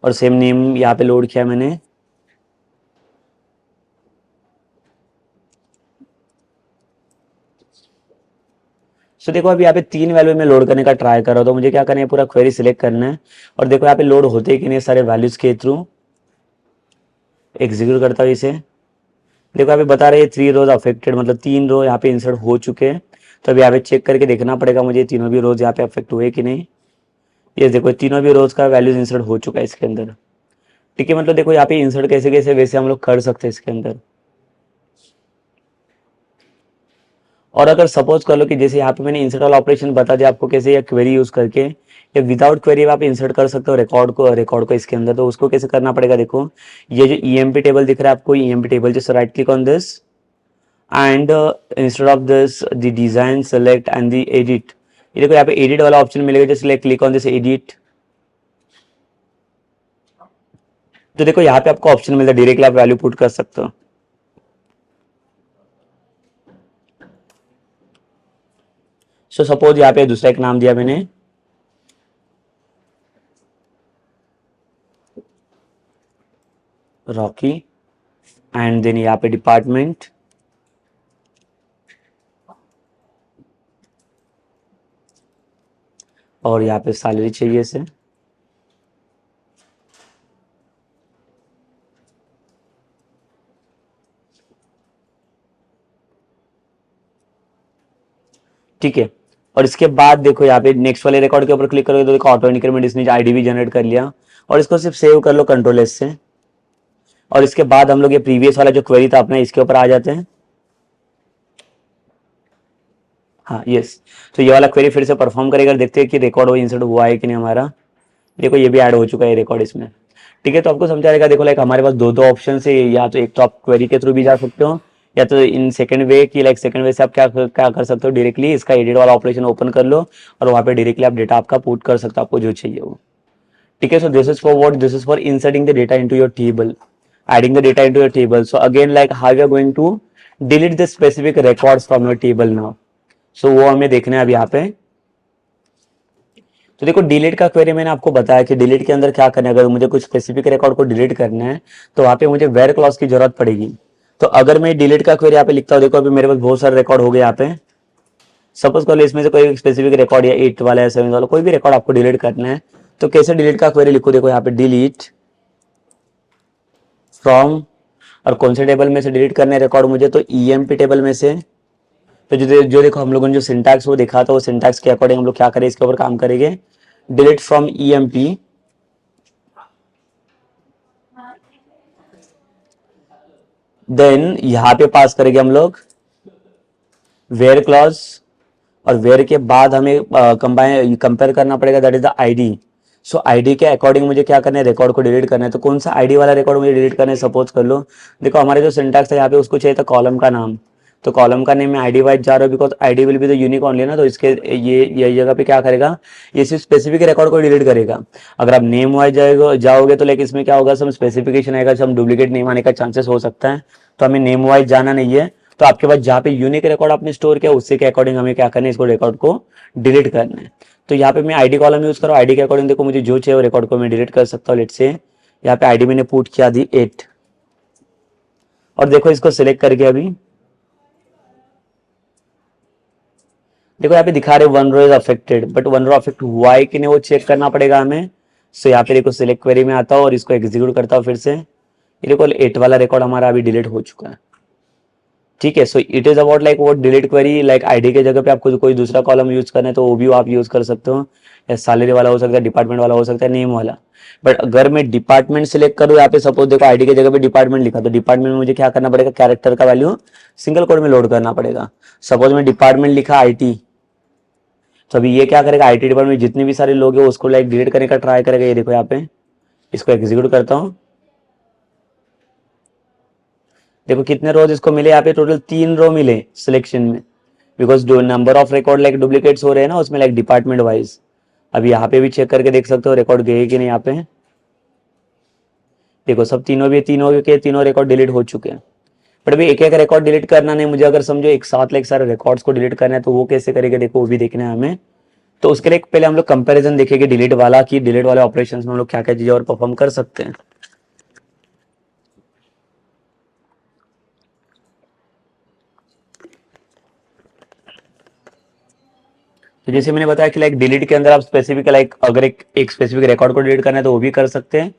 और सेम नेम यहाँ पे लोड किया मैंने। सो देखो अभी यहाँ पे 3 वैल्यू में लोड करने का ट्राई कर रहा हूँ, तो मुझे क्या करना है, पूरा क्वेरी सिलेक्ट करना है, और देखो यहाँ पे लोड होते कि नहीं सारे वैल्यूज के थ्रू। एग्जीक्यूट करता हूँ इसे। देखो यहाँ पे बता रहे हैं 3 रोज अफेक्टेड, मतलब 3 रो यहाँ पे इंसर्ट हो चुके हैं। तो अभी यहाँ पे चेक करके देखना पड़ेगा मुझे तीनों भी रोज यहाँ पे अफेक्ट हुए कि नहीं। ये देखो तीनों भी रोज का वैल्यूज इंसर्ट हो चुका है इसके अंदर। ठीक है, मतलब देखो यहाँ पे इंसर्ट कैसे कैसे वैसे हम लोग कर सकते हैं इसके अंदर। और अगर सपोज कर लो कि जैसे यहाँ पे मैंने इंसर्ट वाला ऑपरेशन बता दिया आपको कैसे, या क्वेरी यूज करके या विदाउट क्वेरी आप इंसर्ट कर सकते हो रिकॉर्ड को इसके अंदर। तो उसको कैसे करना पड़ेगा देखो, ये जो EMP टेबल दिख रहा है आपको, EMP table, just right click on this and instead of this the design select and the edit. ये देखो यहाँ पे एडिट वाला ऑप्शन मिलेगा, just click on this edit. तो देखो यहाँ पे आपको ऑप्शन मिलता है, डायरेक्टली आप वैल्यू पुट कर सकते हो। सो सपोज यहाँ पे दूसरा एक नाम दिया मैंने, रॉकी, एंड देन यहाँ पे डिपार्टमेंट, और यहाँ पे सैलरी चाहिए इसे। ठीक है। और इसके बाद देखो यहाँ पे नेक्स्ट वाले रिकॉर्ड के ऊपर क्लिक करोगे तो देखो ऑटो इंक्रीमेंट इसने आईडी भी जनरेट कर लिया, और इसको सिर्फ सेव कर लो कंट्रोल एस से। और इसके बाद हम लोग ये प्रीवियस वाला जो क्वेरी था अपना इसके ऊपर आ जाते हैं। हाँ यस, तो ये वाला क्वेरी फिर से परफॉर्म करेगा, देखते हैं कि रिकॉर्ड वो इंसर्ट हुआ है कि नहीं हमारा। देखो ये भी ऐड हो चुका है रिकॉर्ड इसमें। ठीक है, तो आपको समझा रहेगा। देखो लाइक हमारे पास दो दो ऑप्शन है, या तो एक तो आप क्वेरी के थ्रू भी जा सकते हो, या तो इन सेकंड वे की लाइक सेकंड वे से आप क्या क्या कर सकते हो, डायरेक्टली इसका एडिट वाला ऑपरेशन ओपन कर लो और वहाँ पे डायरेक्टली आप डेटा आपका पुट कर सकते हो, आपको जो चाहिए वो। ठीक है, सो this is for what, this is for inserting the data into your table, adding the data into your table. So again, like how you are going to delete the specific records from your table now. So वो हमें देखना है अब यहाँ पे। तो देखो delete का क्वेरी मैंने आपको बताया कि डिलीट के अंदर क्या करना है। अगर मुझे कुछ स्पेसिफिक रिकॉर्ड को डिलीट करना है तो वहाँ पे मुझे वेयर क्लॉज की जरूरत पड़ेगी। तो अगर मैं डिलीट का क्वेरी यहाँ पे लिखता हूँ, देखो अभी मेरे पास बहुत सारे रिकॉर्ड हो गए यहाँ पे। सपोज कर लो इसमें से कोई स्पेसिफिक रिकॉर्ड या 8 वाला या 7 वाला कोई भी रिकॉर्ड आपको डिलीट करना है, तो कैसे डिलीट का क्वेरी लिखो, देखो यहाँ पे डिलीट फ्रॉम, और कौन से टेबल में से डिलीट करने रिकॉर्ड मुझे, तो ईएमपी टेबल में से। तो जो देखो हम लोगों ने जो सिंटैक्स वो देखा था, वो सिंटैक्स के अकॉर्डिंग हम लोग क्या करें, इसके ऊपर काम करेंगे। डिलीट फ्रॉम ईएमपी, देन यहाँ पे पास करेंगे हम लोग वेयर क्लॉज, और वेयर के बाद हमें कंपेयर करना पड़ेगा, that is the ID. So ID के अकॉर्डिंग मुझे क्या करना है, रिकॉर्ड को डिलीट करना है। तो कौन सा आईडी वाला रिकॉर्ड मुझे डिलीट करना है, सपोज कर लो देखो हमारे जो सिंटैक्स है यहाँ पे उसको चाहिए था कॉलम का नाम, तो कॉलम का नेम में आईडी वाइज जा रहा है, because ID will be the unique only ना। तो इसके ये जगह पे क्या करेगा, ये सिर्फ स्पेसिफिक रिकॉर्ड को डिलीट करेगा। अगर आप नेम वाइज जाओगे तो लाइक इसमें क्या होगा, सब स्पेसिफिकेशन आएगा, सब डुप्लीकेट नेम आने का चांसेस हो सकता है। तो हमें नेम वाइज जाना नहीं है। तो आपके पास जहाँ पे यूनिक रिकॉर्ड आपने स्टोर किया उससे के अकॉर्डिंग हमें क्या करना है, इसको रिकॉर्ड को डिलीट करना है। तो यहाँ पे मैं आईडी कॉलम यूज करूँ, आईडी के अकॉर्डिंग देखो मुझे जो चाहिए वो रिकॉर्ड को मैं डिलीट कर सकता हूँ। लेट से यहाँ पे आईडी मैंने पुट किया दी 8, और देखो इसको सिलेक्ट करके अभी देखो यहाँ पे दिखा रहे one row is affected, but one row affect हुआ है कि नहीं वो चेक करना पड़ेगा हमें। सो यहाँ पे देखो सिलेक्ट क्वेरी में आता हूँ और इसको एग्जीक्यूट करता हूँ फिर से। ये देखो 8 वाला रिकॉर्ड हमारा अभी डिलीट हो चुका है। ठीक है, so it is about like वो डिलीट क्वेरी, लाइक आईडी के जगह पे आपको कोई दूसरा कॉलम यूज करना है तो वो भी आप यूज कर सकते हो, या सैलरी वाला हो सकता है, डिपार्टमेंट वाला हो सकता है, नेम वाला। बट अगर मैं डिपार्टमेंट सिलेक्ट करूँ यहाँ पे, सपोज देखो आईडी की जगह पे डिपार्टमेंट लिखा, तो डिपार्टमेंट में मुझे क्या करना पड़ेगा, कैरेक्टर का वैल्यू सिंगल कोड में लोड करना पड़ेगा। सपोज मैं डिपार्टमेंट लिखा आईटी, तो अभी ये क्या करेगा, आईटी डिपार्टमेंट में जितने भी सारे लोग हैं उसको लाइक डिलीट करने का ट्राई करेगा। ये देखो यहाँ पे इसको एग्जीक्यूट करता हूँ, देखो कितने रोज इसको मिले, यहाँ पे टोटल 3 रो मिले सिलेक्शन में, बिकॉज जो number of record like duplicates हो रहे हैं ना उसमें लाइक डिपार्टमेंट वाइज। अब यहाँ पे भी चेक करके देख सकते हो रिकॉर्ड गए कि नहीं। यहाँ पे देखो सब तीनों रिकॉर्ड डिलीट हो चुके हैं। बट अभी एक एक रिकॉर्ड डिलीट करना नहीं मुझे, अगर समझो एक साथ लाइक सारे रिकॉर्ड्स को डिलीट करना है तो वो कैसे करेंगे, देखो वो भी देखना है हमें। तो उसके लिए पहले हम लोग कंपेरिजन देखेंगे डिलीट वाला, कि डिलीट वाले ऑपरेशंस में हम लोग क्या क्या चीजें और परफॉर्म कर सकते हैं। तो जैसे मैंने बताया कि लाइक डिलीट के अंदर आप स्पेसिफिक लाइक अगर एक स्पेसिफिक रिकॉर्ड को डिलीट करना है तो वो भी कर सकते हैं,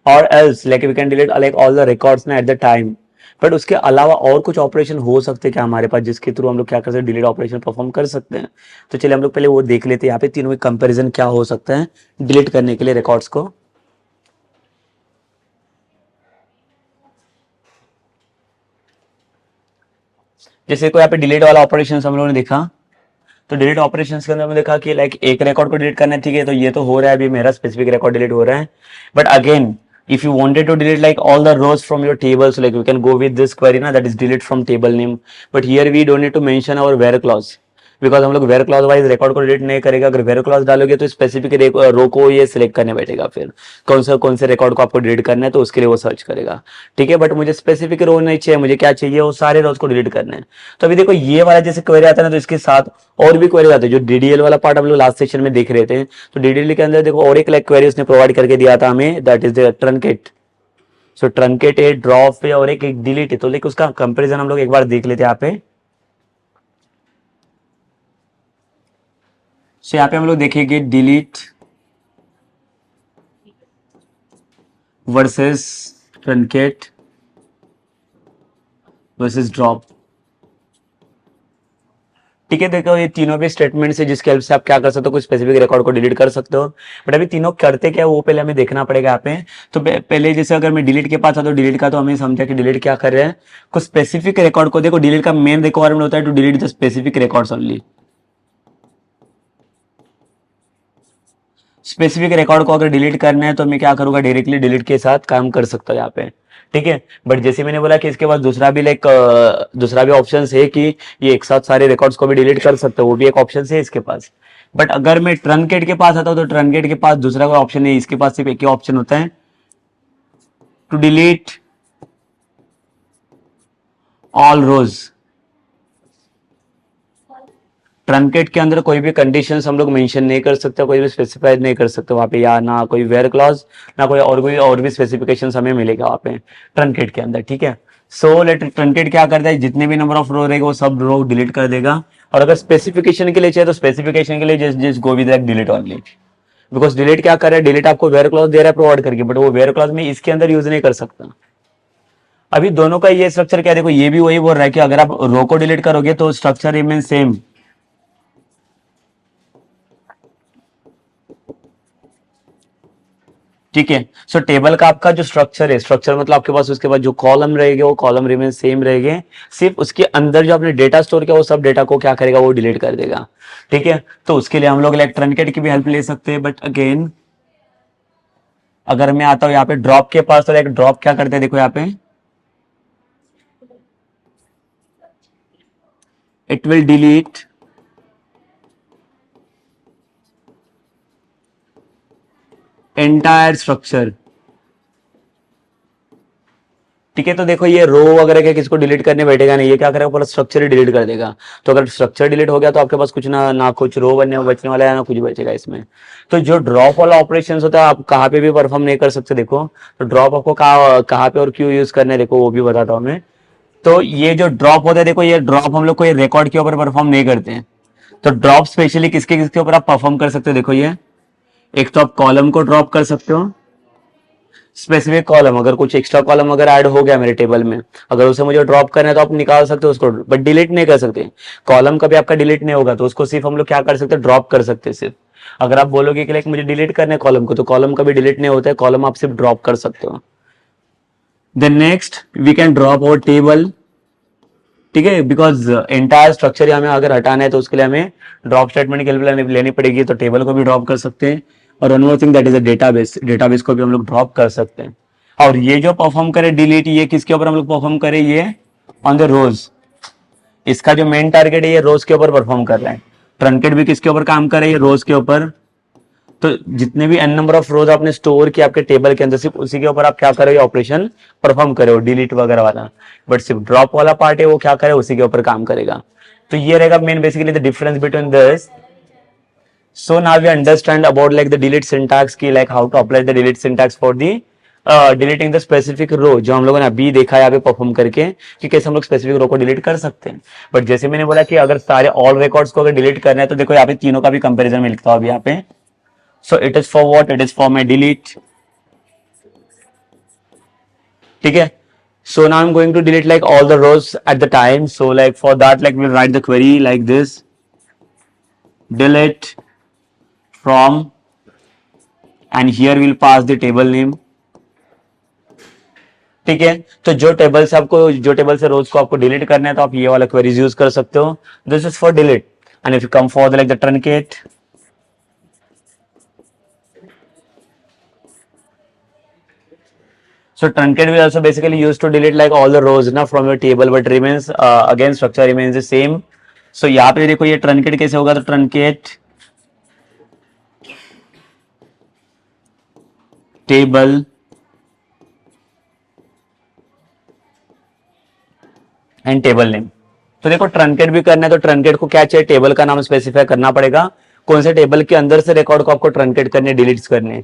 और else like we can delete like all the records ना एट द टाइम। बट उसके अलावा और कुछ ऑपरेशन हो सकते हैं क्या हमारे पास, जिसके थ्रू हम लोग क्या कर सकते हैं, डिलीट ऑपरेशन परफॉर्म कर सकते हैं। तो चलिए हम लोग पहले वो देख लेते हैं यहाँ पे तीनों कंपेरिजन क्या हो सकता है डिलीट करने के लिए रिकॉर्ड्स को। जैसे को यहाँ पे डिलीट वाला ऑपरेशन हम लोगों ने देखा, तो डिलीट ऑपरेशंस के अंदर हमने देखा कि लाइक एक रिकॉर्ड को डिलीट करना है। ठीक है, तो ये तो हो रहा है, अभी मेरा स्पेसिफिक रिकॉर्ड डिलीट हो रहा है। But again if you wanted to delete like all the rows from your table, so like we can go with this query na, that is delete from table name. But here we don't need to mention our where clause, because हम लोग where clause wise record को delete नहीं करेगा। अगर where clause डालोगे तो specific रो को ये सिलेक्ट करने बैठेगा, फिर कौन से रिकॉर्ड को आपको डिलीट करना है तो उसके लिए वो सर्च करेगा। ठीक है, बट मुझे स्पेसिफिक रो नहीं चाहिए, मुझे क्या चाहिए, वो सारे रोज को डिलीट करने हैं। तो अभी देखो ये वाला जैसे क्वेरी आता है ना, तो इसके साथ और भी क्वेरी आते हैं। जो डीडीएल वाला पार्ट हम लोग लास्ट सेशन में देख रहे थे, तो डीडीएल के अंदर देखो और एक लाइक क्वेरी उसने प्रोवाइड करके दिया था हमें, that is the truncate. So truncate है, ड्रॉप है और एक डिलीट है। तो लाइक उसका कंपेरिजन हम लोग एक बार देख लेते हैं यहाँ पे। सो यहाँ पे हम लोग देखेंगे delete versus truncate versus drop. ठीक है। देखो ये तीनों भी स्टेटमेंट है जिसकी हेल्प से आप क्या कर सकते हो, कुछ स्पेसिफिक रिकॉर्ड को डिलीट कर सकते हो। बट अभी तीनों करते क्या है वो पहले हमें देखना पड़ेगा यहाँ पे। तो पहले जैसे अगर मैं डिलीट के पास आता तो डिलीट का तो हमें समझा कि डिलीट क्या कर रहे हैं, कुछ स्पेसिफिक रिकॉर्ड को। देखो डिलीट का मेन रिक्वायरमेंट होता है to delete the specific records only. Specific record को अगर डिलीट करना है तो मैं क्या करूंगा, डायरेक्टली डिलीट के साथ काम कर सकता हूँ यहाँ पे। ठीक है। बट जैसे मैंने बोला कि इसके पास दूसरा भी दूसरा भी ऑप्शन है कि ये एक साथ सारे रिकॉर्ड्स को भी डिलीट कर सकते हो, वो भी एक ऑप्शन है इसके पास। बट अगर मैं ट्रनकेट के पास आता हूँ तो ट्रनकेट के पास दूसरा कोई ऑप्शन नहीं, इसके पास सिर्फ एक ही ऑप्शन होता है, to delete all rows. Truncate के अंदर कोई भी कंडीशंस हम लोग मेंशन नहीं कर सकते, कोई भी स्पेसिफाइड नहीं कर सकते वहां पे, या ना कोई वेयर क्लॉज ना कोई और भी स्पेसिफिकेशन हमें मिलेगा वहां पे ट्रंकेट के अंदर। ठीक है। सो लेट ट्रंकेट क्या करता है, जितने भी नंबर ऑफ रो रहेगा वो सब रो डिलीट कर देगा। और अगर स्पेसिफिकेशन के लिए चाहिए तो स्पेसिफिकेशन के लिए just go with delete only. Because delete क्या कर रहा है, डिलीट आपको वेयर क्लॉज दे रहा है प्रोवाइड करके, बट वो वेयर क्लॉज में इसके अंदर यूज नहीं कर सकता। अभी दोनों का ये स्ट्रक्चर क्या है, देखो ये भी वही बोल रहा है कि अगर आप रो को डिलीट करोगे तो स्ट्रक्चर रिमेन सेम। ठीक है। सो टेबल का आपका जो स्ट्रक्चर है, स्ट्रक्चर मतलब आपके पास उसके बाद जो कॉलम रहेंगे वो कॉलम रिमेन सेम रहेंगे, सिर्फ उसके अंदर जो आपने डेटा स्टोर किया वो सब डेटा को क्या करेगा, वो डिलीट कर देगा। ठीक है। तो उसके लिए हम लोग ट्रंकेट की भी हेल्प ले सकते हैं। बट अगेन अगर मैं आता हूं यहाँ पे ड्रॉप के पास, तो ड्रॉप क्या करते हैं, देखो यहाँ पे it will delete entire structure. ठीक है। तो देखो ये रो वगैरह के किसको डिलीट करने बैठेगा नहीं, ये क्या करेगा, पूरा स्ट्रक्चर ही डिलीट कर देगा। तो अगर स्ट्रक्चर डिलीट हो गया तो आपके पास कुछ ना कुछ रो बचने वाला है, ना कुछ बचेगा इसमें। तो जो ड्रॉप वाला ऑपरेशन होता है आप कहाँ पे भी परफॉर्म नहीं कर सकते। देखो तो ड्रॉप आपको कहाँ पे और क्यों यूज करना है, देखो वो भी बताता हूँ मैं। तो ये जो ड्रॉप होता है, देखो ये ड्रॉप हम लोग कोई रिकॉर्ड के ऊपर परफॉर्म नहीं करते हैं। तो ड्रॉप स्पेशली किसके किसके ऊपर आप परफॉर्म कर सकते हो, देखो ये एक तो आप कॉलम को ड्रॉप कर सकते हो, स्पेसिफिक कॉलम, अगर कुछ एक्स्ट्रा कॉलम अगर ऐड हो गया मेरे टेबल में, अगर उसे मुझे ड्रॉप करना है तो आप निकाल सकते हो उसको, बट डिलीट नहीं कर सकते। कॉलम कभी आपका डिलीट नहीं होगा, तो उसको सिर्फ हम लोग क्या कर सकते हैं, ड्रॉप कर सकते हैं सिर्फ। अगर आप बोलोगे कि लाइक मुझे डिलीट करना है कॉलम को, तो कॉलम कभी डिलीट नहीं होता है, कॉलम आप सिर्फ ड्रॉप कर सकते हो। Then next we can drop our table. ठीक है। बिकॉज एंटायर स्ट्रक्चर हमें अगर हटाना है तो उसके लिए हमें ड्रॉप स्टेटमेंट की हेल्प लेनी पड़ेगी, तो टेबल को भी ड्रॉप कर सकते हैं। और one more thing that is a database, database को भी हम लोग ड्रॉप कर सकते हैं। और ये जो परफॉर्म करे डिलीट, ये किसके ऊपर हम लोग परफॉर्म करें, ये ऑन द रोज। इसका जो मेन टारगेट है ये रोज के ऊपर परफॉर्म कर रहा है। ट्रंकेट भी किसके ऊपर काम कर रहा है, ये रोज के ऊपर। तो जितने भी एन नंबर ऑफ रोज आपने स्टोर किया आपके टेबल के अंदर, सिर्फ उसी के ऊपर आप क्या करो, ऑपरेशन परफॉर्म करे डिलीट वगैरह वाला। बट सिर्फ ड्रॉप वाला पार्ट है वो क्या करे, उसी के ऊपर काम करेगा। तो ये रहेगा main basically the difference between this. So now we understand about like the delete syntax की, like how to apply the delete syntax for the deleting the specific row, जो हम लोगों ने अभी देखा है यहाँ पे परफॉर्म करके कि कैसे हम लोग स्पेसिफिक रो को डिलीट कर सकते हैं। बट जैसे मैंने बोला कि अगर सारे ऑल रिकॉर्ड्स को अगर डिलीट करना है तो देखो यहाँ पे तीनों का भी कंपैरिजन में लिखता हूँ अभी यहाँ पे। सो it is for what, it is for my delete. ठीक है। So now I'm going to delete like all the rows at the time. So like for that like we'll write the query like this, delete from, and here we'll pass the table name। ठीक है। तो जो table से आपको, जो table से रोज को आपको डिलीट करना है तो आप ये वाला क्वेरीज यूज कर सकते हो, this is for delete. And if you come for like the truncate, so truncate will also basically used to delete like all the rows ना from your table, but remains again structure remains the same। so यहाँ पे देखो ये truncate कैसे होगा, तो truncate table and table name. तो देखो ट्रंकेट भी करना है तो ट्रंकेट को क्या चाहिए, टेबल का नाम स्पेसिफाई करना पड़ेगा, कौन से टेबल के अंदर से रिकॉर्ड को आपको ट्रंकेट करने, डिलीट करने।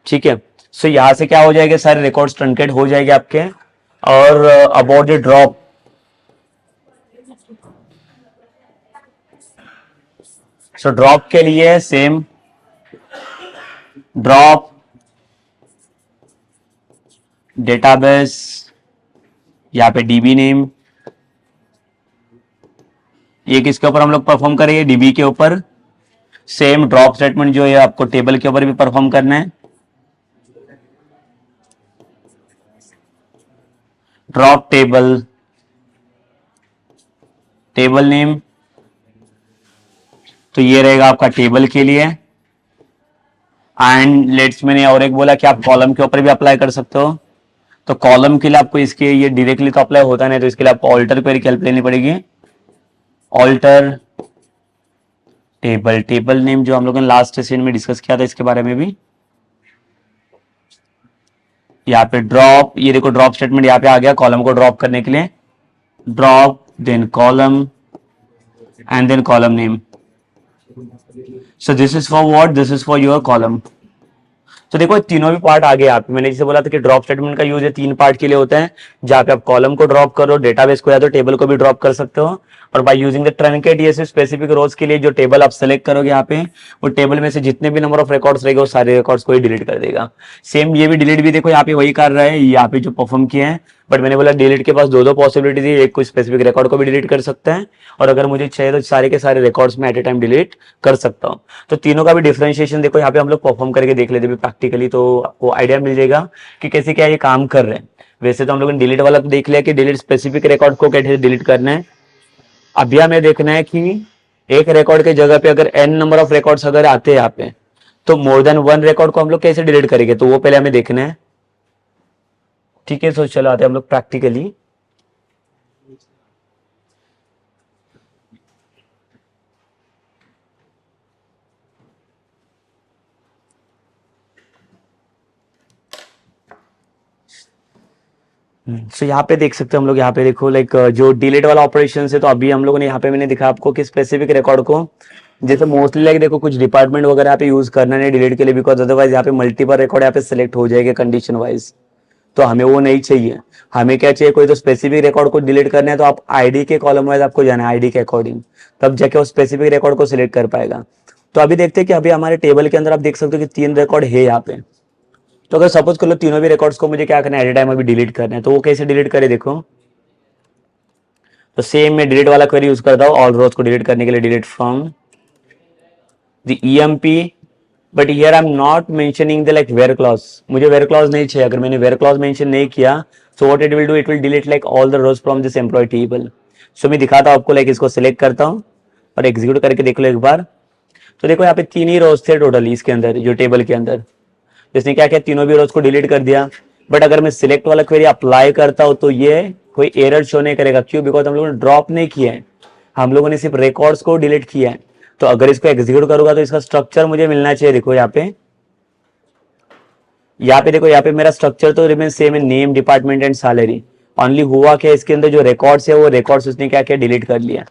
ठीक है। सो यहां से क्या हो जाएगा, सारे रिकॉर्ड्स ट्रंकेट हो जाएंगे आपके। और about the drop, so drop के लिए सेम, ड्रॉप डेटाबेस, यहाँ पे डीबी नेम ये किसके ऊपर हम लोग परफॉर्म करेंगे, डीबी के ऊपर। सेम ड्रॉप स्टेटमेंट जो है आपको टेबल के ऊपर भी परफॉर्म करना है। ड्रॉप टेबल, टेबल नेम, तो ये रहेगा आपका टेबल के लिए। एंड लेट्स, मैंने और एक बोला कि आप कॉलम के ऊपर भी अप्लाई कर सकते हो। तो कॉलम के लिए आपको इसके ये डायरेक्टली तो अप्लाई होता नहीं, तो इसके लिए आपको ऑल्टर क्वेरी की हेल्प लेनी पड़ेगी। ऑल्टर टेबल, टेबल नेम जो हम लोगों ने लास्ट सेशन में डिस्कस किया था इसके बारे में भी। यहाँ पे ड्रॉप, ये देखो ड्रॉप स्टेटमेंट यहाँ पे आ गया कॉलम को ड्रॉप करने के लिए। Drop then column and then column name. So this is for what, this is for your column. तो देखो तीनों भी पार्ट आ गए यहाँ पे। मैंने जैसे बोला था कि ड्रॉप स्टेटमेंट का यूज है 3 पार्ट के लिए होता है, जहाँ पे आप कॉलम को ड्रॉप करो, डेटाबेस को या तो टेबल को भी ड्रॉप कर सकते हो। और बाय यूजिंग द ट्रंकेट, ये स्पेसिफिक रोज के लिए जो टेबल आप सेलेक्ट करोगे यहाँ पे, वो टेबल में से जितने भी नंबर ऑफ रिकॉर्ड्स रहेगा वो सारे रिकॉर्ड्स को ही डिलीट कर देगा। सेम ये भी डिलीट भी देखो यहाँ पे वही कर रहा है, यहाँ पे जो परफॉर्म किया है। बट मैंने बोला डिलीट के पास दो पॉसिबिलिटी थी, एक कोई स्पेसिफिक रिकॉर्ड को भी डिलीट कर सकता है, और अगर मुझे चाहिए तो सारे के सारे रिकॉर्ड्स में एट ए टाइम डिलीट कर सकता हूँ। तो तीनों का भी डिफरेंशिएशन देखो यहाँ पे हम लोग परफॉर्म करके देख लेते हैं प्रैक्टिकली, तो आपको आइडिया मिल जाएगा कि कैसे क्या ये काम कर रहे हैं। वैसे तो हम लोगों ने डिलीट वाला तो देख लिया कि डिलीट स्पेसिफिक रिकॉर्ड को कैसे डिलीट करना है। अभी हमें देखना है कि एक रिकॉर्ड के जगह पे अगर n नंबर ऑफ रिकॉर्ड्स अगर आते हैं यहाँ पे, तो मोर देन 1 रिकॉर्ड को हम लोग कैसे डिलीट करेंगे, तो वो पहले हमें देखना है। ठीक है, तो चलो आते हैं हम लोग प्रैक्टिकली। सो यहाँ पे देख सकते हो हम लोग, यहाँ पे देखो लाइक जो डिलीट वाला ऑपरेशन है, तो अभी हम लोगों ने यहाँ पे मैंने दिखा आपको कि स्पेसिफिक रिकॉर्ड को, जैसे मोस्टली लाइक देखो कुछ डिपार्टमेंट वगैरह यहाँ पे यूज करना नहीं डिलीट के लिए, बिकॉज अदरवाइज यहाँ पे मल्टीपल रिकॉर्ड यहाँ पे सिलेक्ट हो जाएगा कंडीशन वाइज, तो हमें वो नहीं चाहिए। हमें क्या चाहिए, कोई तो स्पेसिफिक रिकॉर्ड को डिलीट करना है तो आप आईडी के कॉलम वाइज आपको जाना है, आईडी के अकॉर्डिंग, तब जाके वो स्पेसिफिक रिकॉर्ड को सिलेक्ट कर पाएगा। तो अभी देखते हैं कि अभी हमारे टेबल के अंदर आप देख सकते हो कि 3 रिकॉर्ड है यहाँ पे। तो अगर सपोज कर लो तीनों भी रिकॉर्ड्स को मुझे क्या करना है, एट ए टाइम अभी डिलीट करना है, तो वो कैसे डिलीट करे देखो। तो सेम मैं डिलीट वाला क्वेरी यूज करता हूँ ऑल रोज को डिलीट करने के लिए, delete from the EMP, but here I am not mentioning the like where clause, मुझे वेयर क्लॉज नहीं चाहिए। अगर मैंने वेयर क्लॉज मेंशन नहीं किया, so what it will do, it will delete like all the rows from this employ table. So मैं दिखाता हूँ आपको, लाइक इसको सिलेक्ट करता हूँ और एग्जीक्यूट करके देख लो एक बार। तो देखो यहाँ पे 3 ही रोज थे टोटल इसके अंदर, जो टेबल के अंदर, जिसने क्या किया तीनों भी रोज को डिलीट कर दिया। बट अगर मैं सिलेक्ट वाला क्वेरी अप्लाई करता हूं तो ये कोई एरर शो नहीं करेगा, क्यों, बिकॉज हम लोगों ने ड्रॉप नहीं किया है, हम लोगों ने सिर्फ रिकॉर्ड्स को डिलीट किया है। तो अगर इसको एग्जीक्यूट करूंगा तो इसका स्ट्रक्चर मुझे मिलना चाहिए। देखो यहाँ पे देखो यहाँ पे मेरा स्ट्रक्चर तो रिमेन सेम है, name, department and salary. Only हुआ क्या, इसके अंदर जो रिकॉर्ड्स है वो रिकॉर्ड्स उसने क्या किया, डिलीट कर लिया।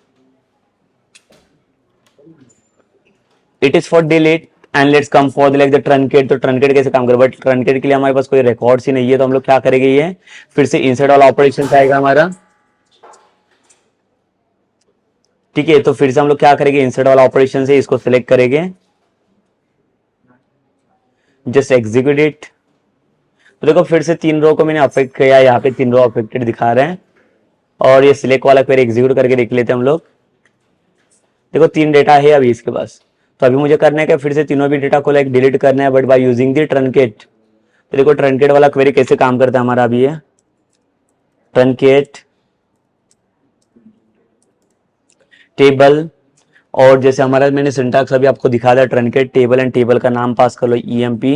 It is for delete and let's come for like the truncate. तो ट्रंकेट कैसे काम करे, बट ट्रंकेट के लिए हमारे पास कोई रिकॉर्ड्स ही नहीं है, तो हम लोग क्या करेंगे, ये फिर से इंसर्ट वाला ऑपरेशन आएगा हमारा। ठीक है, तो फिर से हम लोग क्या करेंगे, इंसर्ट वाला ऑपरेशन से इसको सिलेक्ट करेंगे, जस्ट एग्जीक्यूट इट। तो देखो फिर से 3 रो को मैंने अफेक्ट किया, यहाँ पे 3 रो अफेक्टेड दिखा रहे हैं। और ये सिलेक्ट वाला क्वेरी एग्जीक्यूट करके देख लेते हैं हम लोग। देखो 3 डेटा है अभी इसके पास, तो अभी मुझे करना है कि फिर से तीनों भी डेटा को लाइक डिलीट करना है, but by using the truncate. तो देखो ट्रंकेट वाला क्वेरी कैसे काम करता है हमारा, अभी ये ट्रंकेट टेबल, और जैसे हमारा मैंने सिंटैक्स अभी आपको दिखा दिया, ट्रंकेट टेबल एंड टेबल का नाम पास कर लो ईएमपी,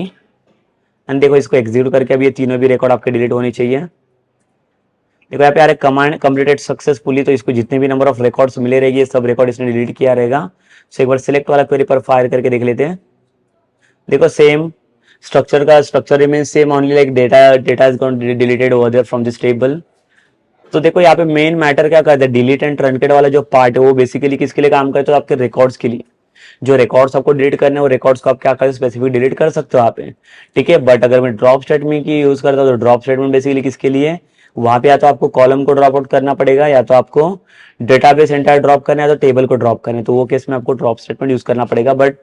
एंड देखो इसको एग्जीक्यूट करके अभी ये तीनों भी रिकॉर्ड आपके डिलीट होनी चाहिए। देखो यहाँ पे आ रहा है कमांड कंप्लीटेड सक्सेसफुली, तो इसको जितने भी नंबर ऑफ रिकॉर्ड्स मिले रहेगी सब रिकॉर्ड इसने डिलीट किया रहेगा। सो एक बार सिलेक्ट वाला क्वेरी पर फायर करके देख लेते हैं। देखो सेम स्ट्रक्चर का structure remain same, only like data is gone deleted over there from this table. तो देखो यहाँ पे मेन मैटर क्या करता है, डिलीट एंड ट्रंकेट वाला जो पार्ट है वो बेसिकली किसके लिए काम करता है, तो आपके रिकॉर्ड्स के लिए। जो रिकॉर्ड्स आपको डिलीट करने हैं वो रिकॉर्ड्स को आप क्या करते स्पेसिफिक डिलीट कर सकते हो आप, ठीक है। बट अगर मैं ड्रॉप स्टेटमेंट की यूज करता हूँ तो ड्रॉप स्टेटमेंट बेसिकली किसके लिए, वहां पे या तो आपको कॉलम को ड्रॉप आउट करना पड़ेगा, या तो आपको डेटाबेस एंटायर ड्रॉप करना है, या तो टेबल को ड्रॉप करना है, तो वो केस में आपको ड्रॉप स्टेटमेंट यूज करना पड़ेगा। But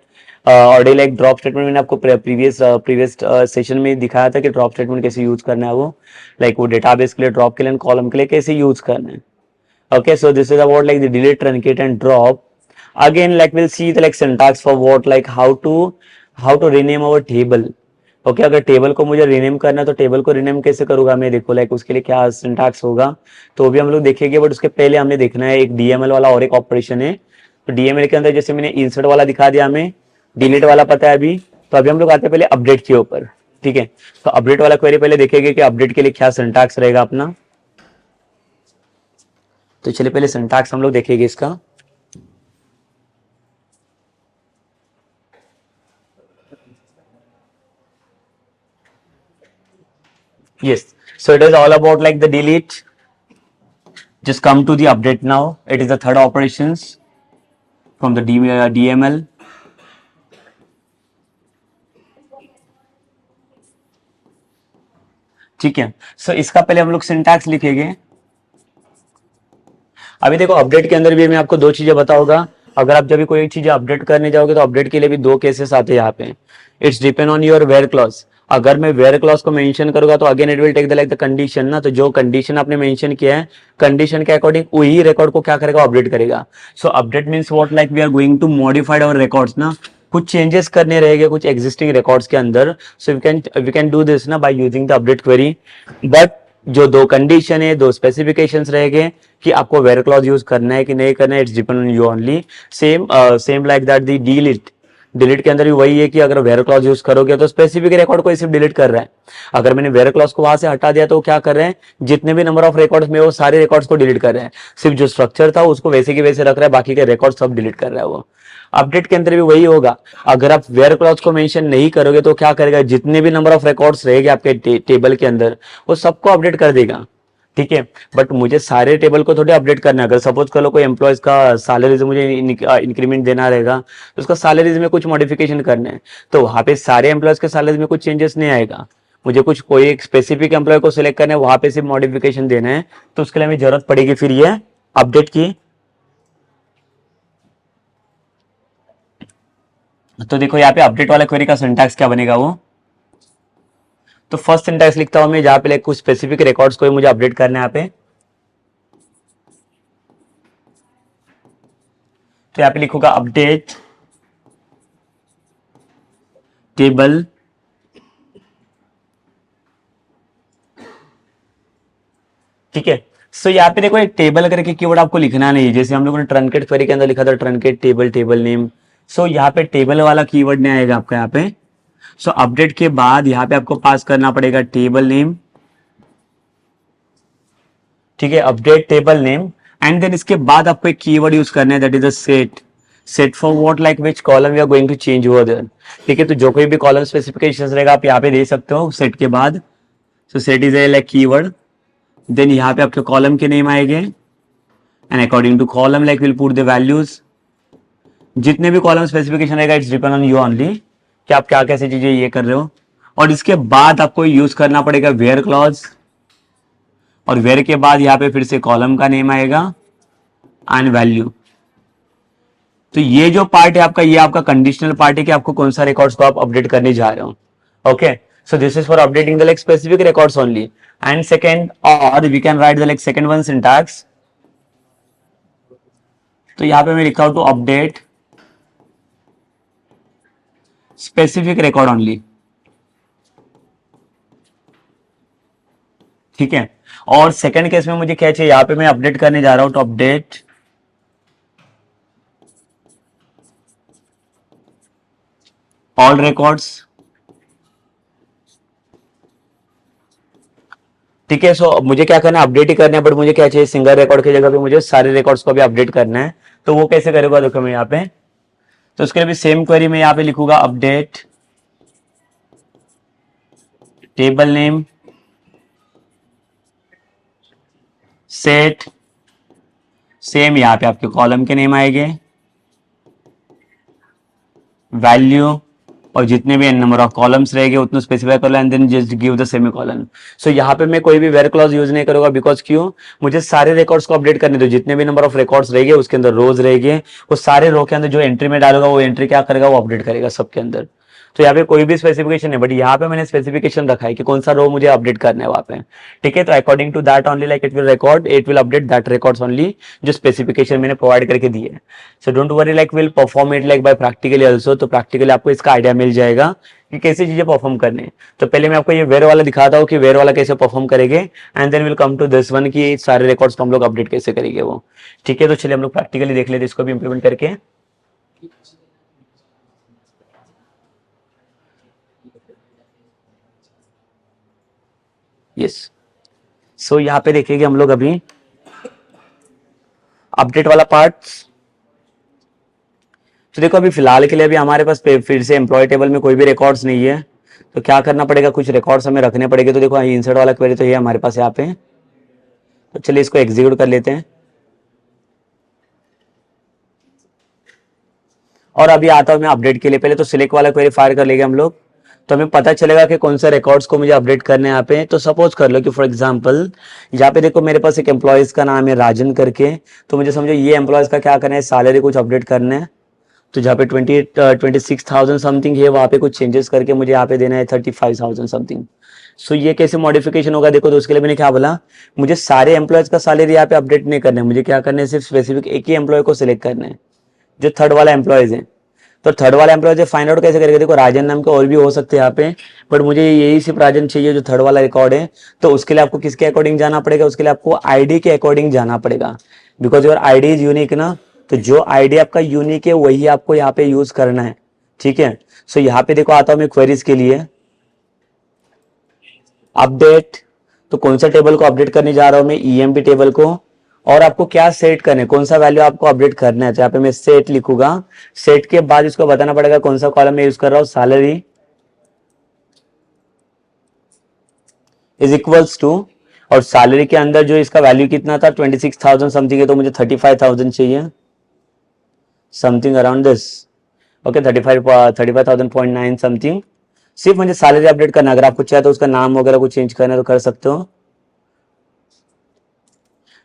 already like drop statement मैंने आपको प्रीवियस सेशन में दिखाया था कि ड्रॉप स्टेटमेंट कैसे यूज करना है, वो लाइक वो डेटाबेस के लिए ड्रॉप के लिए, कॉलम के लिए कैसे यूज करना है। Okay, so this is about like the delete, truncate and drop. Again, like we'll see the like syntax for what, like how to rename our table. Okay अगर टेबल को मुझे रीनेम करना है तो टेबल को rename कैसे करूंगा मैं, देखो लाइक उसके लिए क्या सिंटैक्स होगा तो भी हम लोग देखेंगे, बट उसके पहले हमें देखना है एक डीएमएल वाला और एक ऑपरेशन है। तो डीएमएल के अंदर जैसे मैंने इंसर्ट वाला दिखा दिया, हमें डिलीट वाला पता है अभी, तो अभी हम लोग आते हैं पहले अपडेट के ऊपर। ठीक है, तो अपडेट वाला क्वेरी पहले देखेंगे कि अपडेट के लिए क्या सिंटैक्स रहेगा अपना। तो चलिए पहले सिंटैक्स हम लोग देखेंगे इसका। Yes, so it is all about like the delete. Just come to the update now. It is the third operations from the DML. ठीक है, सो इसका पहले हम लोग सिंटैक्स लिखेंगे। अभी देखो अपडेट के अंदर भी मैं आपको दो चीजें बताऊंगा। अगर आप जब भी कोई चीज अपडेट करने जाओगे तो अपडेट के लिए भी दो केसेस आते हैं यहाँ पे। It's depend on your where clause. अगर मैं वेयर क्लॉज को मेंशन करूंगा तो again it will take the like the condition ना, तो जो कंडीशन आपने मेंशन किया है कंडीशन के अकॉर्डिंग वही रिकॉर्ड को क्या करेगा, अपडेट करेगा। So update means what, like we are going to modified our records ना, कुछ चेंजेस करने रहेंगे कुछ एग्जिस्टिंग रिकॉर्ड्स के अंदर। So we can do this ना by using the update query. But जो दो कंडीशन है, दो स्पेसिफिकेशंस रहेंगे कि आपको वेयर क्लॉज यूज करना है कि नहीं करना है, it's depend on you only. Same like that the delete, delete के अंदर भी वही है कि अगर वेयर क्लॉज यूज करोगे तो स्पेसिफिक रिकॉर्ड को सिर्फ डिलीट कर रहा है। अगर मैंने वेयर क्लॉज को वहां से हटा दिया तो क्या कर रहे हैं, जितने भी नंबर ऑफ रिकॉर्ड्स में वो सारे रिकॉर्ड्स को डिलीट कर रहे हैं, सिर्फ जो स्ट्रक्चर था उसको वैसे की वैसे रख रहा है, बाकी के रिकॉर्ड सब डिलीट कर रहा है वो। अपडेट के अंदर भी वही होगा। अगर आप वेयर क्लॉज को मेंशन नहीं करोगे तो क्या करेगा, जितने भी नंबर ऑफ रिकॉर्ड्स रहेंगे आपके टेबल के अंदर वो सबको अपडेट कर देगा। ठीक है, बट मुझे सारे टेबल को थोड़ी अपडेट करना है। अगर सपोज कर लो कोई एम्प्लॉयज का सैलरीज मुझे इंक्रीमेंट देना रहेगा तो उसका सैलरीज में कुछ मॉडिफिकेशन करने हैं, तो वहां पे सारे एम्प्लॉयज के सैलरीज में कुछ चेंजेस नहीं आएगा। मुझे कुछ कोई एक स्पेसिफिक एम्प्लॉय को सिलेक्ट करना है, वहां पे सिर्फ मॉडिफिकेशन देना है, तो उसके लिए हमें जरूरत पड़ेगी फिर ये अपडेट की। तो देखो यहाँ पे अपडेट वाला क्वेरी का सिंटैक्स क्या बनेगा वो। तो फर्स्ट सिंटैक्स लिखता हूं मैं जहां पे कुछ स्पेसिफिक रिकॉर्ड्स को मुझे अपडेट करना है यहाँ पे। तो यहाँ पे लिखूंगा अपडेट टेबल ठीक है। सो यहाँ पे देखो एक टेबल करके कीवर्ड आपको लिखना नहीं, जैसे हम लोगों ने ट्रंकेट क्वेरी के अंदर लिखा था ट्रंकेट टेबल टेबल नेम। सो यहाँ पे टेबल वाला कीवर्ड नहीं आएगा आपका यहाँ पे। सो अपडेट के बाद यहाँ पे आपको पास करना पड़ेगा टेबल नेम। ठीक है, update table name and then इसके बाद आपको एक कीवर्ड यूज करना है, that is a set. Set for what, like which column we are going to change over there. ठीक है, तो जो कोई भी कॉलम स्पेसिफिकेशंस रहेगा आप यहाँ पे दे सकते हो सेट के बाद। So set is a like keyword, then यहाँ पे आपके कॉलम के नेम आएंगे and according to column like will put the values. जितने भी कॉलम स्पेसिफिकेशन रहेगा it's depend on you only कि आप क्या कैसे चीजें ये कर रहे हो। और इसके बाद आपको यूज करना पड़ेगा वेयर क्लॉज, और वेयर के बाद यहाँ पे फिर से कॉलम का नेम आएगा एंड वैल्यू। तो ये जो पार्ट है आपका, ये आपका कंडीशनल पार्ट है कि आपको कौन सा रिकॉर्ड्स को आप अपडेट करने जा रहे हो। Okay, so this is for updating the like specific records only. And second, or we can write the like second one syntax. तो यहां पे मैं लिखा हूं to update specific record only. ठीक है, और सेकंड केस में मुझे क्या चाहिए, यहां पे मैं अपडेट करने जा रहा हूं टू अपडेट ऑल रिकॉर्ड्स। ठीक है, सो मुझे क्या करना है, अपडेट ही करना है, बट मुझे क्या चाहिए, सिंगल रिकॉर्ड की जगह पे मुझे सारे रिकॉर्ड्स को भी अपडेट करना है। तो वो कैसे करेगा देखो मैं यहाँ पे। तो उसके लिए भी सेम क्वेरी में यहाँ पे लिखूंगा update table name set, same यहाँ पे आपके कॉलम के नेम आएंगे, वैल्यू, और जितने भी नंबर ऑफ कॉलम्स रहेंगे उतने स्पेसिफाई कर लो and then just give the semicolon. So यहाँ पे मैं कोई भी वेयर क्लॉज यूज नहीं करूंगा, बिकॉज क्यों, मुझे सारे रिकॉर्ड्स को अपडेट करने दो। जितने भी नंबर ऑफ रिकॉर्ड्स रहेंगे उसके अंदर रोज रहेंगे, वो सारे रो के अंदर जो एंट्री में डालूंगा वो एंट्री क्या करेगा, वो अपडेट करेगा सबके अंदर। तो यहाँ पे कोई भी स्पेसिफिकेशन है, बट यहाँ पे मैंने स्पेसिफिकेशन रखा है कि कौन सा रो मुझे अपडेट करना है वहाँ पे, ठीक है। तो according to that only like it will update that records only, जो स्पेसिफिकेशन मैंने प्रोवाइड करके दी है। So don't worry, like will perform it like by practically also. तो प्रैक्टिकली आपको इसका आइडिया मिल जाएगा कि कैसी चीजें परफॉर्म करने हैं। तो पहले मैं आपको ये वेयर वाला दिखाता हूँ कि वेयर वाला कैसे परफॉर्म करेंगे, and then will come to this one कि सारे रिकॉर्ड्स को हम लोग अपडेट कैसे करेंगे वो, ठीक है। तो चलिए हम लोग प्रैक्टिकली देख लेते हैं इसको भी इंप्लीमेंट करके। यस, सो यहाँ पे देखेंगे हम लोग अभी अपडेट वाला पार्ट। तो देखो अभी फिलहाल के लिए अभी हमारे पास फिर से एम्प्लॉय टेबल में कोई भी रिकॉर्ड्स नहीं है, तो क्या करना पड़ेगा, कुछ रिकॉर्ड्स हमें रखने पड़ेंगे। तो देखो इंसर्ट वाला क्वेरी तो ये हमारे पास यहाँ पे, तो चलिए इसको एग्जीक्यूट कर लेते हैं। और अभी आता हूँ मैं अपडेट के लिए, पहले तो सिलेक्ट वाला क्वेरी फायर कर लेंगे हम लोग, तो हमें पता चलेगा कि कौन सा रिकॉर्ड्स को मुझे अपडेट करने हैं यहाँ पे। तो सपोज कर लो कि फॉर एग्जांपल यहाँ पे देखो मेरे पास एक एम्प्लॉयज का नाम है राजन करके, तो मुझे समझो ये एम्प्लॉयज का क्या करना है, सैलरी कुछ अपडेट करना है। तो जहाँ पे 26,000 समथिंग है, वहाँ पे कुछ चेंजेस करके मुझे यहाँ पे देना है 35,000 समथिंग। सो ये कैसे मॉडिफिकेशन होगा देखो, तो उसके लिए मैंने क्या बोला, मुझे सारे एम्प्लॉयज का सैलरी यहाँ पे अपडेट नहीं करना है, मुझे क्या करना है, सिर्फ स्पेसिफिक एक ही एम्प्लॉय को सिलेक्ट करना है, जो थर्ड वाला एम्प्लॉयज है। तो थर्ड वाला एम्प्लॉय फाइंड आउट कैसे करेगा, देखो राजन नाम के और भी हो सकते हैं यहाँ पे, बट मुझे यही सिर्फ राजन चाहिए जो थर्ड वाला रिकॉर्ड है। तो उसके लिए आपको किसके अकॉर्डिंग जाना पड़ेगा, उसके लिए आपको आईडी के अकॉर्डिंग जाना पड़ेगा, because your ID is unique ना। तो जो आईडी आपका यूनिक है वही आपको यहाँ पे यूज करना है, ठीक है। सो यहाँ पे देखो आता हूँ मैं क्वेरीज के लिए, अपडेट। तो कौन सा टेबल को अपडेट करने जा रहा हूँ मैं, ईएमपी टेबल को। और आपको क्या सेट करना है, कौन सा वैल्यू आपको अपडेट करना है, तो यहाँ पे मैं सेट लिखूंगा। सेट के बाद इसको बताना पड़ेगा कौन सा कॉलम मैं यूज कर रहा हूँ, सैलरी इज इक्वल्स टू, और सैलरी के अंदर जो इसका वैल्यू कितना था 26,000 समथिंग है, तो मुझे 35,000 चाहिए, something around this. Okay 35,000.9 something. सिर्फ मुझे सैलरी अपडेट करना, अगर आपको चाहिए तो उसका नाम वगैरह कुछ चेंज करना है तो कर सकते हो,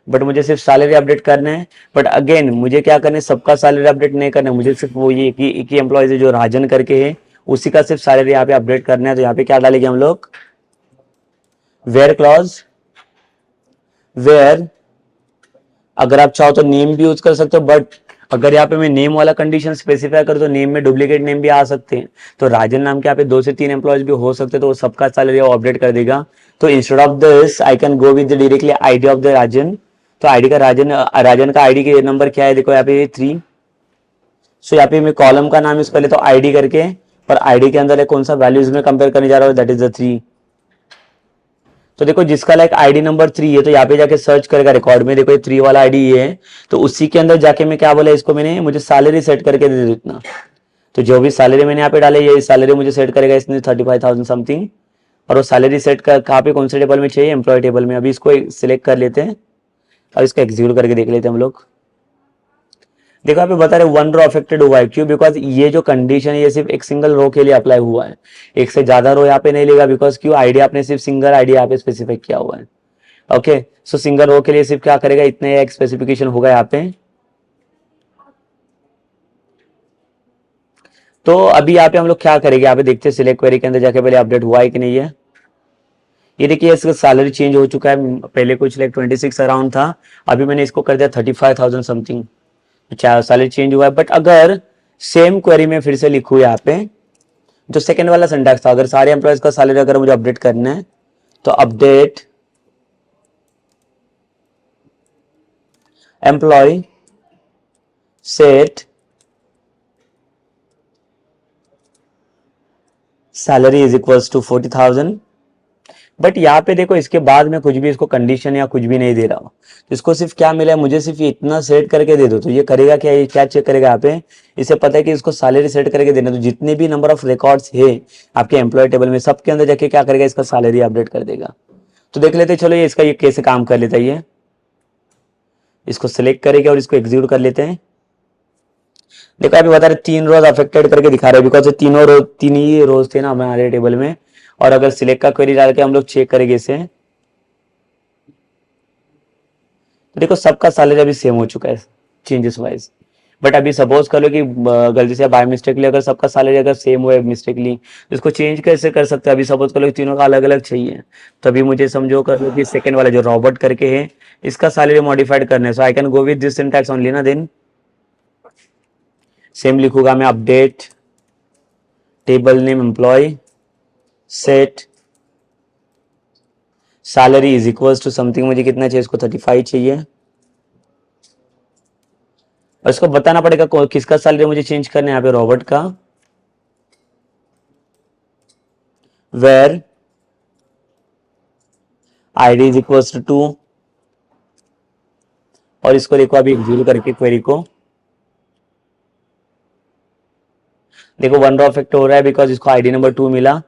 बट मुझे सिर्फ सैलरी अपडेट करना है। बट अगेन मुझे क्या करना है, सबका सैलरी अपडेट नहीं करना है, मुझे सिर्फ वो ये एक ही एम्प्लॉय है जो राजन करके है, उसी का सिर्फ सैलरी यहाँ पे अपडेट करना है। तो यहाँ पे क्या डालेंगे हम लोग, वेयर क्लॉज, वेयर, अगर आप चाहो तो नेम भी यूज कर सकते हो, बट अगर यहाँ पे मैं नेम वाला कंडीशन स्पेसिफाई कर तो नेम में डुप्लीकेट नेम भी आ सकते हैं। तो राजन नाम के यहाँ पे 2 से 3 एम्प्लॉयज भी हो सकते हैं, तो वो सबका सैलरी अपडेट कर देगा। तो instead of this I can go with directly ID of the Rajan. तो आईडी का राजन का आईडी के नंबर क्या है, देखो यहाँ पे 3। सो यहाँ पे मैं कॉलम का नाम यूज कर लेता हूँ आईडी करके, पर आईडी के अंदर कौन सा वैल्यूज में कंपेयर करने जा रहा हूँ, दैट इज द 3। तो देखो जिसका लाइक आईडी नंबर 3 है, तो यहाँ पे जाके सर्च करेगा रिकॉर्ड में, देखो ये 3 वाला आईडी ये है, तो उसी के अंदर जाके मैं क्या बोला इसको, मैंने मुझे सैलरी सेट करके दे दो इतना। तो जो भी सैलरी मैंने यहाँ पे डाले, ये सैलरी मुझे सेट करेगा इसने 35,000 समथिंग। और वो सैलरी सेट कर कहाँ पे, कौन से टेबल में चाहिए, एम्प्लॉय टेबल में। अभी इसको सिलेक्ट कर लेते हैं और इसको एग्जीक्यूट करके देख लेते हैं हम लोग। देखो यहाँ पे बता रहे 1 रो अफेक्टेड हुआ है, क्यों, बिकॉज ये जो कंडीशन है ये सिर्फ एक सिंगल रो के लिए अप्लाई हुआ है, एक से ज्यादा रो यहाँ पे नहीं लेगा, बिकॉज क्यों, आईडी आपने सिर्फ सिंगल आईडी यहाँ पे स्पेसिफाई किया हुआ है। ओके सो सिंगल रो के लिए सिर्फ क्या करेगा, इतने एक स्पेसिफिकेशन होगा यहाँ पे। तो अभी यहाँ पे हम लोग क्या करेंगे, यहाँ पे देखते हैं सिलेक्ट क्वेरी के अंदर जाके पहले अपडेट हुआ है कि नहीं है। ये देखिए इसका सैलरी चेंज हो चुका है, पहले कुछ लाइक 26 अराउंड था, अभी मैंने इसको कर दिया 35,000 समथिंग। अच्छा सैलरी चेंज हुआ है, बट अगर सेम क्वेरी में फिर से लिखूँ यहाँ पे, जो सेकेंड वाला सिंटैक्स था, अगर सारे एम्प्लॉयज का सैलरी अगर मुझे अपडेट करना है, तो update employ set salary is equals to 40,000। But यहाँ पे देखो इसके बाद में कुछ भी इसको कंडीशन या कुछ भी नहीं दे रहा हूँ, तो इसको सिर्फ क्या मिला है, मुझे सिर्फ ये इतना सेट करके दे दो। तो ये करेगा क्या, ये क्या चेक करेगा यहाँ पे, इसे पता है कि इसको सैलरी सेट करके देना, तो जितने भी नंबर ऑफ रिकॉर्ड्स है आपके एम्प्लॉय टेबल में, सबके अंदर जाके क्या करेगा, इसका सैलरी अपडेट कर देगा। तो देख लेते चलो ये इसका ये कैसे काम कर लेता है। ये इसको सिलेक्ट करेगा और इसको एग्जीक्यूट कर लेते हैं। देखो अभी बता रहे 3 रोज अफेक्टेड करके दिखा रहे हैं, बिकॉज तीनों रोज 3 ही रोज थे ना हमारे टेबल में। और अगर सिलेक्ट का क्वेरी डाल के हम लोग चेक करेंगे इसे, तो देखो सबका सैलरी अभी सेम हो चुका है चेंजेस वाइज। बट अभी सपोज कर लो कि गलती से बाय मिस्टेकली अगर सबका सैलरी अगर सेम हुआ है मिस्टेकली, तो इसको चेंज कैसे कर सकते हैं? अभी सपोज कर लो कि तीनों का अलग अलग चाहिए, तो अभी मुझे समझो कर लो कि सेकंड वाला जो रॉबर्ट करके है, इसका सैलरी मॉडिफाइड करना है, so I can go with this syntax only ना। देन सेम लिखूंगा मैं, update table name employ set salary is equals to something, मुझे कितना चाहिए इसको 35 चाहिए, और इसको बताना पड़ेगा किसका सैलरी मुझे चेंज करना है, यहाँ पे रॉबर्ट का, where ID is equals to 2, और इसको देखो अभी एग्जीक्यूट करके क्वेरी को, देखो वन रो इफेक्ट हो रहा है बिकॉज इसको आईडी नंबर 2 मिला,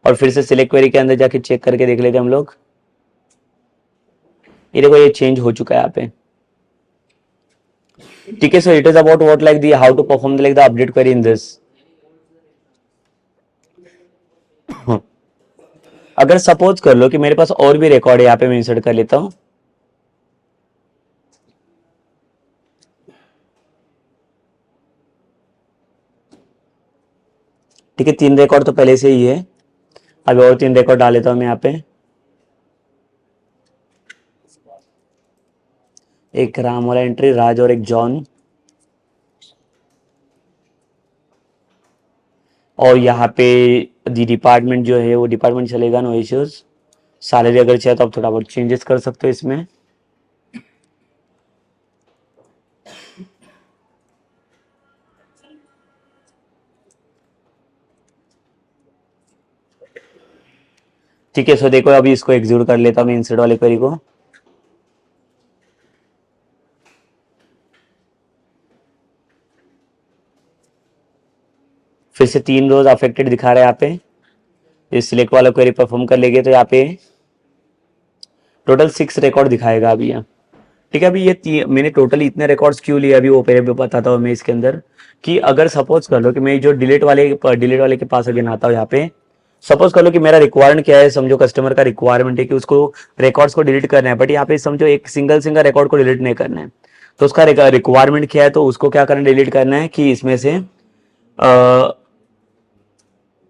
और फिर से सिलेक्ट क्वेरी के अंदर जाके चेक करके देख लेते हम लोग, ये देखो ये चेंज हो चुका है यहाँ पे। ठीक है, so it is about what like the how to perform like the update query in this. अगर सपोज कर लो कि मेरे पास और भी रिकॉर्ड है, यहाँ पे मैं इंसर्ट कर लेता हूं, ठीक है, 3 रिकॉर्ड तो पहले से ही है, अभी और 3 रिकॉर्ड डाल लेता हूं मैं यहाँ पे, एक राम वाला एंट्री, राज और एक जॉन, और यहाँ पे दी डिपार्टमेंट जो है वो डिपार्टमेंट चलेगा, नो इश्यूज। सैलरी अगर चाहिए तो आप थोड़ा बहुत चेंजेस कर सकते हो इसमें। ठीक है, सो देखो अभी इसको एग्जीक्यूट कर लेता हूँ मैं इंसर्ट वाले क्वेरी को, फिर से 3 रोज अफेक्टेड दिखा रहा है यहाँ पे, इस सिलेक्ट वाला क्वेरी परफॉर्म कर लेंगे तो यहाँ पे टोटल 6 रिकॉर्ड दिखाएगा अभी यहाँ। ठीक है, अभी ये मैंने टोटली इतने रिकॉर्ड्स क्यों लिए अभी वो पहले भी बताता हूँ मैं इसके अंदर, कि अगर सपोज कर लो कि मैं जो डिलीट वाले के पास अगेन आता हूँ यहाँ पे, सपोज कर लो कि मेरा रिक्वायरमेंट क्या है, समझो कस्टमर का रिक्वायरमेंट है कि उसको रिकॉर्ड्स को डिलीट करना है, बट यहाँ पे समझो एक सिंगल रिकॉर्ड को डिलीट नहीं करना है, तो उसका रिक्वायरमेंट क्या है, तो उसको क्या करना, डिलीट करना है कि इसमें से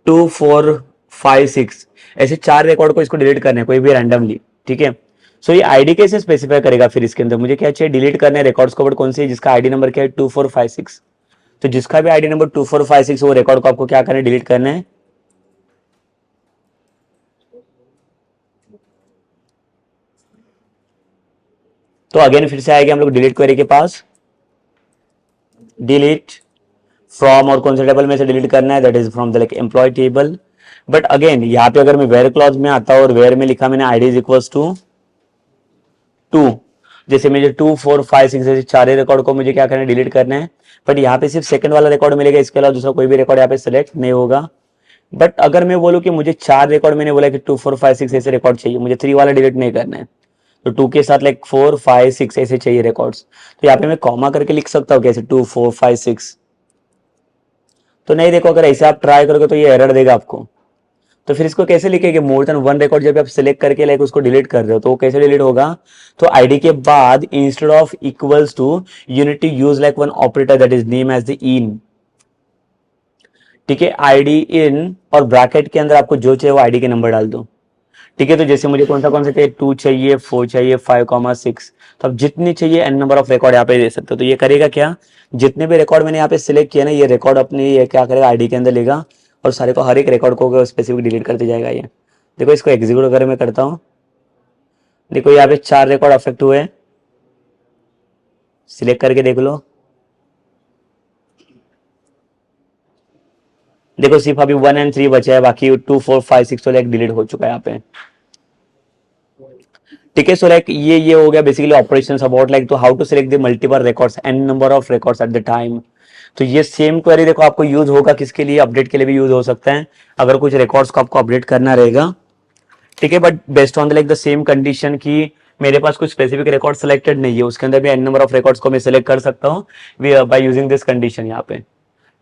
2 4 5 6 ऐसे 4 रिकॉर्ड को इसको डिलीट करना है, कोई भी रैंडमली। ठीक है, सो ये आईडी कैसे स्पेसिफाई करेगा, फिर इसके अंदर मुझे क्या चाहिए, डिलीट करना है रिकॉर्ड्स को, बट कौन से, जिसका आईडी नंबर क्या है 2 4 5 6, तो जिसका भी आईडी नंबर 2 4 5 6 वो रिकॉर्ड को आपको क्या करना है, डिलीट करना है। तो अगेन फिर से आएंगे हम लोग डिलीट क्वेरी के पास, डिलीट फ्रॉम, और कौन से टेबल में से डिलीट करना है, that is from the like employ table. But again यहाँ पे अगर मैं वेयर क्लॉज में आता हूँ और वेयर में लिखा मैंने आईडी इज इक्वल्स टू 2, जैसे मुझे 2 4 5 6 जैसे 4 रिकॉर्ड को मुझे क्या करना है, डिलीट करना है, बट यहाँ पे सिर्फ सेकंड वाला रिकॉर्ड मिलेगा, इसके अलावा दूसरा कोई भी रिकॉर्ड यहाँ पे सिलेक्ट नहीं होगा। बट अगर मैं बोलूँ कि मुझे 4 रिकॉर्ड, मैंने बोला कि 2 4 5 6 ऐसे रिकॉर्ड चाहिए, मुझे 3 वाला डिलीट नहीं करना है, तो 2 के साथ लाइक 4 5 6 ऐसे चाहिए रिकॉर्ड्स, तो यहाँ पे मैं कॉमा करके लिख सकता हूँ कैसे 2 4 5 6, तो नहीं, देखो अगर ऐसे आप ट्राई करोगे तो ये एरर देगा आपको। तो फिर इसको कैसे लिखेंगे, मोर देन 1 रिकॉर्ड जब आप सिलेक्ट करके लाइक उसको डिलीट कर रहे हो तो वो कैसे डिलीट होगा, तो आईडी के बाद instead of equals to you need to use like one operator that is name as the in. ठीक है, आईडी इन, और ब्रैकेट के अंदर आपको जो चाहिए वो आईडी के नंबर डाल दो। ठीक है, तो जैसे मुझे कौन सा चाहिए, 2 चाहिए, 4 चाहिए, 5,6, तो आप जितनी चाहिए एन नंबर ऑफ रिकॉर्ड यहाँ पे दे सकते हो। तो ये करेगा क्या, जितने भी रिकॉर्ड मैंने यहाँ पे सिलेक्ट किया ना, ये रिकॉर्ड अपने ये क्या करेगा, आईडी के अंदर लेगा और सारे को हर एक रिकॉर्ड को स्पेसिफिक डिलीट करते जाएगा ये। देखो इसको एग्जीक्यूट अगर मैं करता हूँ, देखो यहाँ पे 4 रिकॉर्ड अफेक्ट हुए, सिलेक्ट करके देख लो, देखो सिर्फ अभी 1 और 3 बचा है, बाकी 2 4 5 6 तो लाइक डिलीट हो चुका है यहाँ पे। ठीक है, सो लाइक ये हो गया basically operations about like to how to select the multiple records n number of records at the time. तो ये सेम क्वेरी देखो आपको यूज होगा किसके लिए, अपडेट के लिए भी यूज हो सकता है, अगर कुछ रिकॉर्ड्स को आपको अपडेट करना रहेगा। ठीक है, but based on like the same condition की मेरे पास कुछ स्पेसिफिक रिकॉर्ड सिलेक्टेड नहीं है, उसके अंदर भी एन नंबर ऑफ रिकॉर्ड्स को मैं सिलेक्ट कर सकता हूँ बाय यूजिंग दिस कंडीशन यहाँ पे।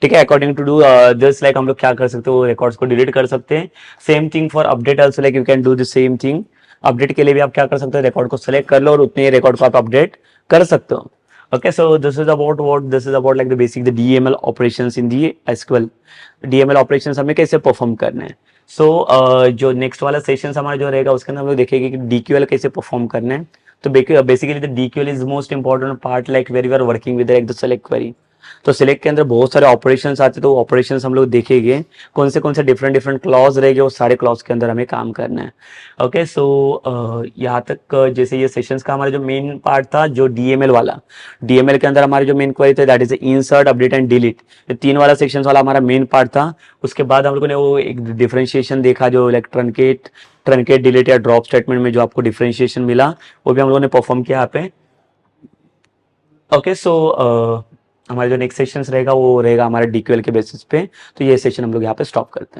ठीक है, according to do this like हम लोग क्या कर सकते हो, रिकॉर्ड्स को डिलीट कर सकते हैं। Same thing for update also, like you can do the same thing. Update के लिए भी आप क्या कर सकते हो, रिकॉर्ड को सिलेक्ट कर लो और उतने रिकॉर्ड को आप अपडेट कर सकते हो। Okay, so this is about what this is about like the basic the DML operations in the SQL. DML operations हमें कैसे परफॉर्म करने हैं. So जो नेक्स्ट वाला सेशन हमारा जो रहेगा उसके अंदर हम लोग देखेंगे कि DQL कैसे परफॉर्म करने हैं. तो basically the DQL is most important part like where you are working with like the select query. तो सिलेक्ट के अंदर बहुत सारे ऑपरेशंस आते हैं, तो ऑपरेशंस हम लोग देखेंगे कौन से डिफरेंट डिफरेंट क्लॉज रहेंगे, वो सारे क्लॉज के अंदर हमें काम करना है. ओके, सो यहाँ तक जैसे ये सेशंस का हमारा जो मेन पार्ट था जो डीएमएल वाला, डीएमएल के अंदर हमारे जो मेन क्वेरी थे that is insert, update and delete. ये तीन वाला सेक्शन वाला हमारा मेन पार्ट था. उसके बाद हम लोगों ने वो एक डिफरेंशिएशन देखा जो लाइक ट्रंकेट डिलीट या ड्रॉप स्टेटमेंट में जो आपको डिफरेंशिएशन मिला वो भी हम लोगों ने परफॉर्म किया यहाँ पे. ओके, सो हमारा जो नेक्स्ट सेशन रहेगा वो रहेगा हमारा डीक्यूएल के बेसिस पे. तो ये सेशन हम लोग यहाँ पे स्टॉप करते हैं.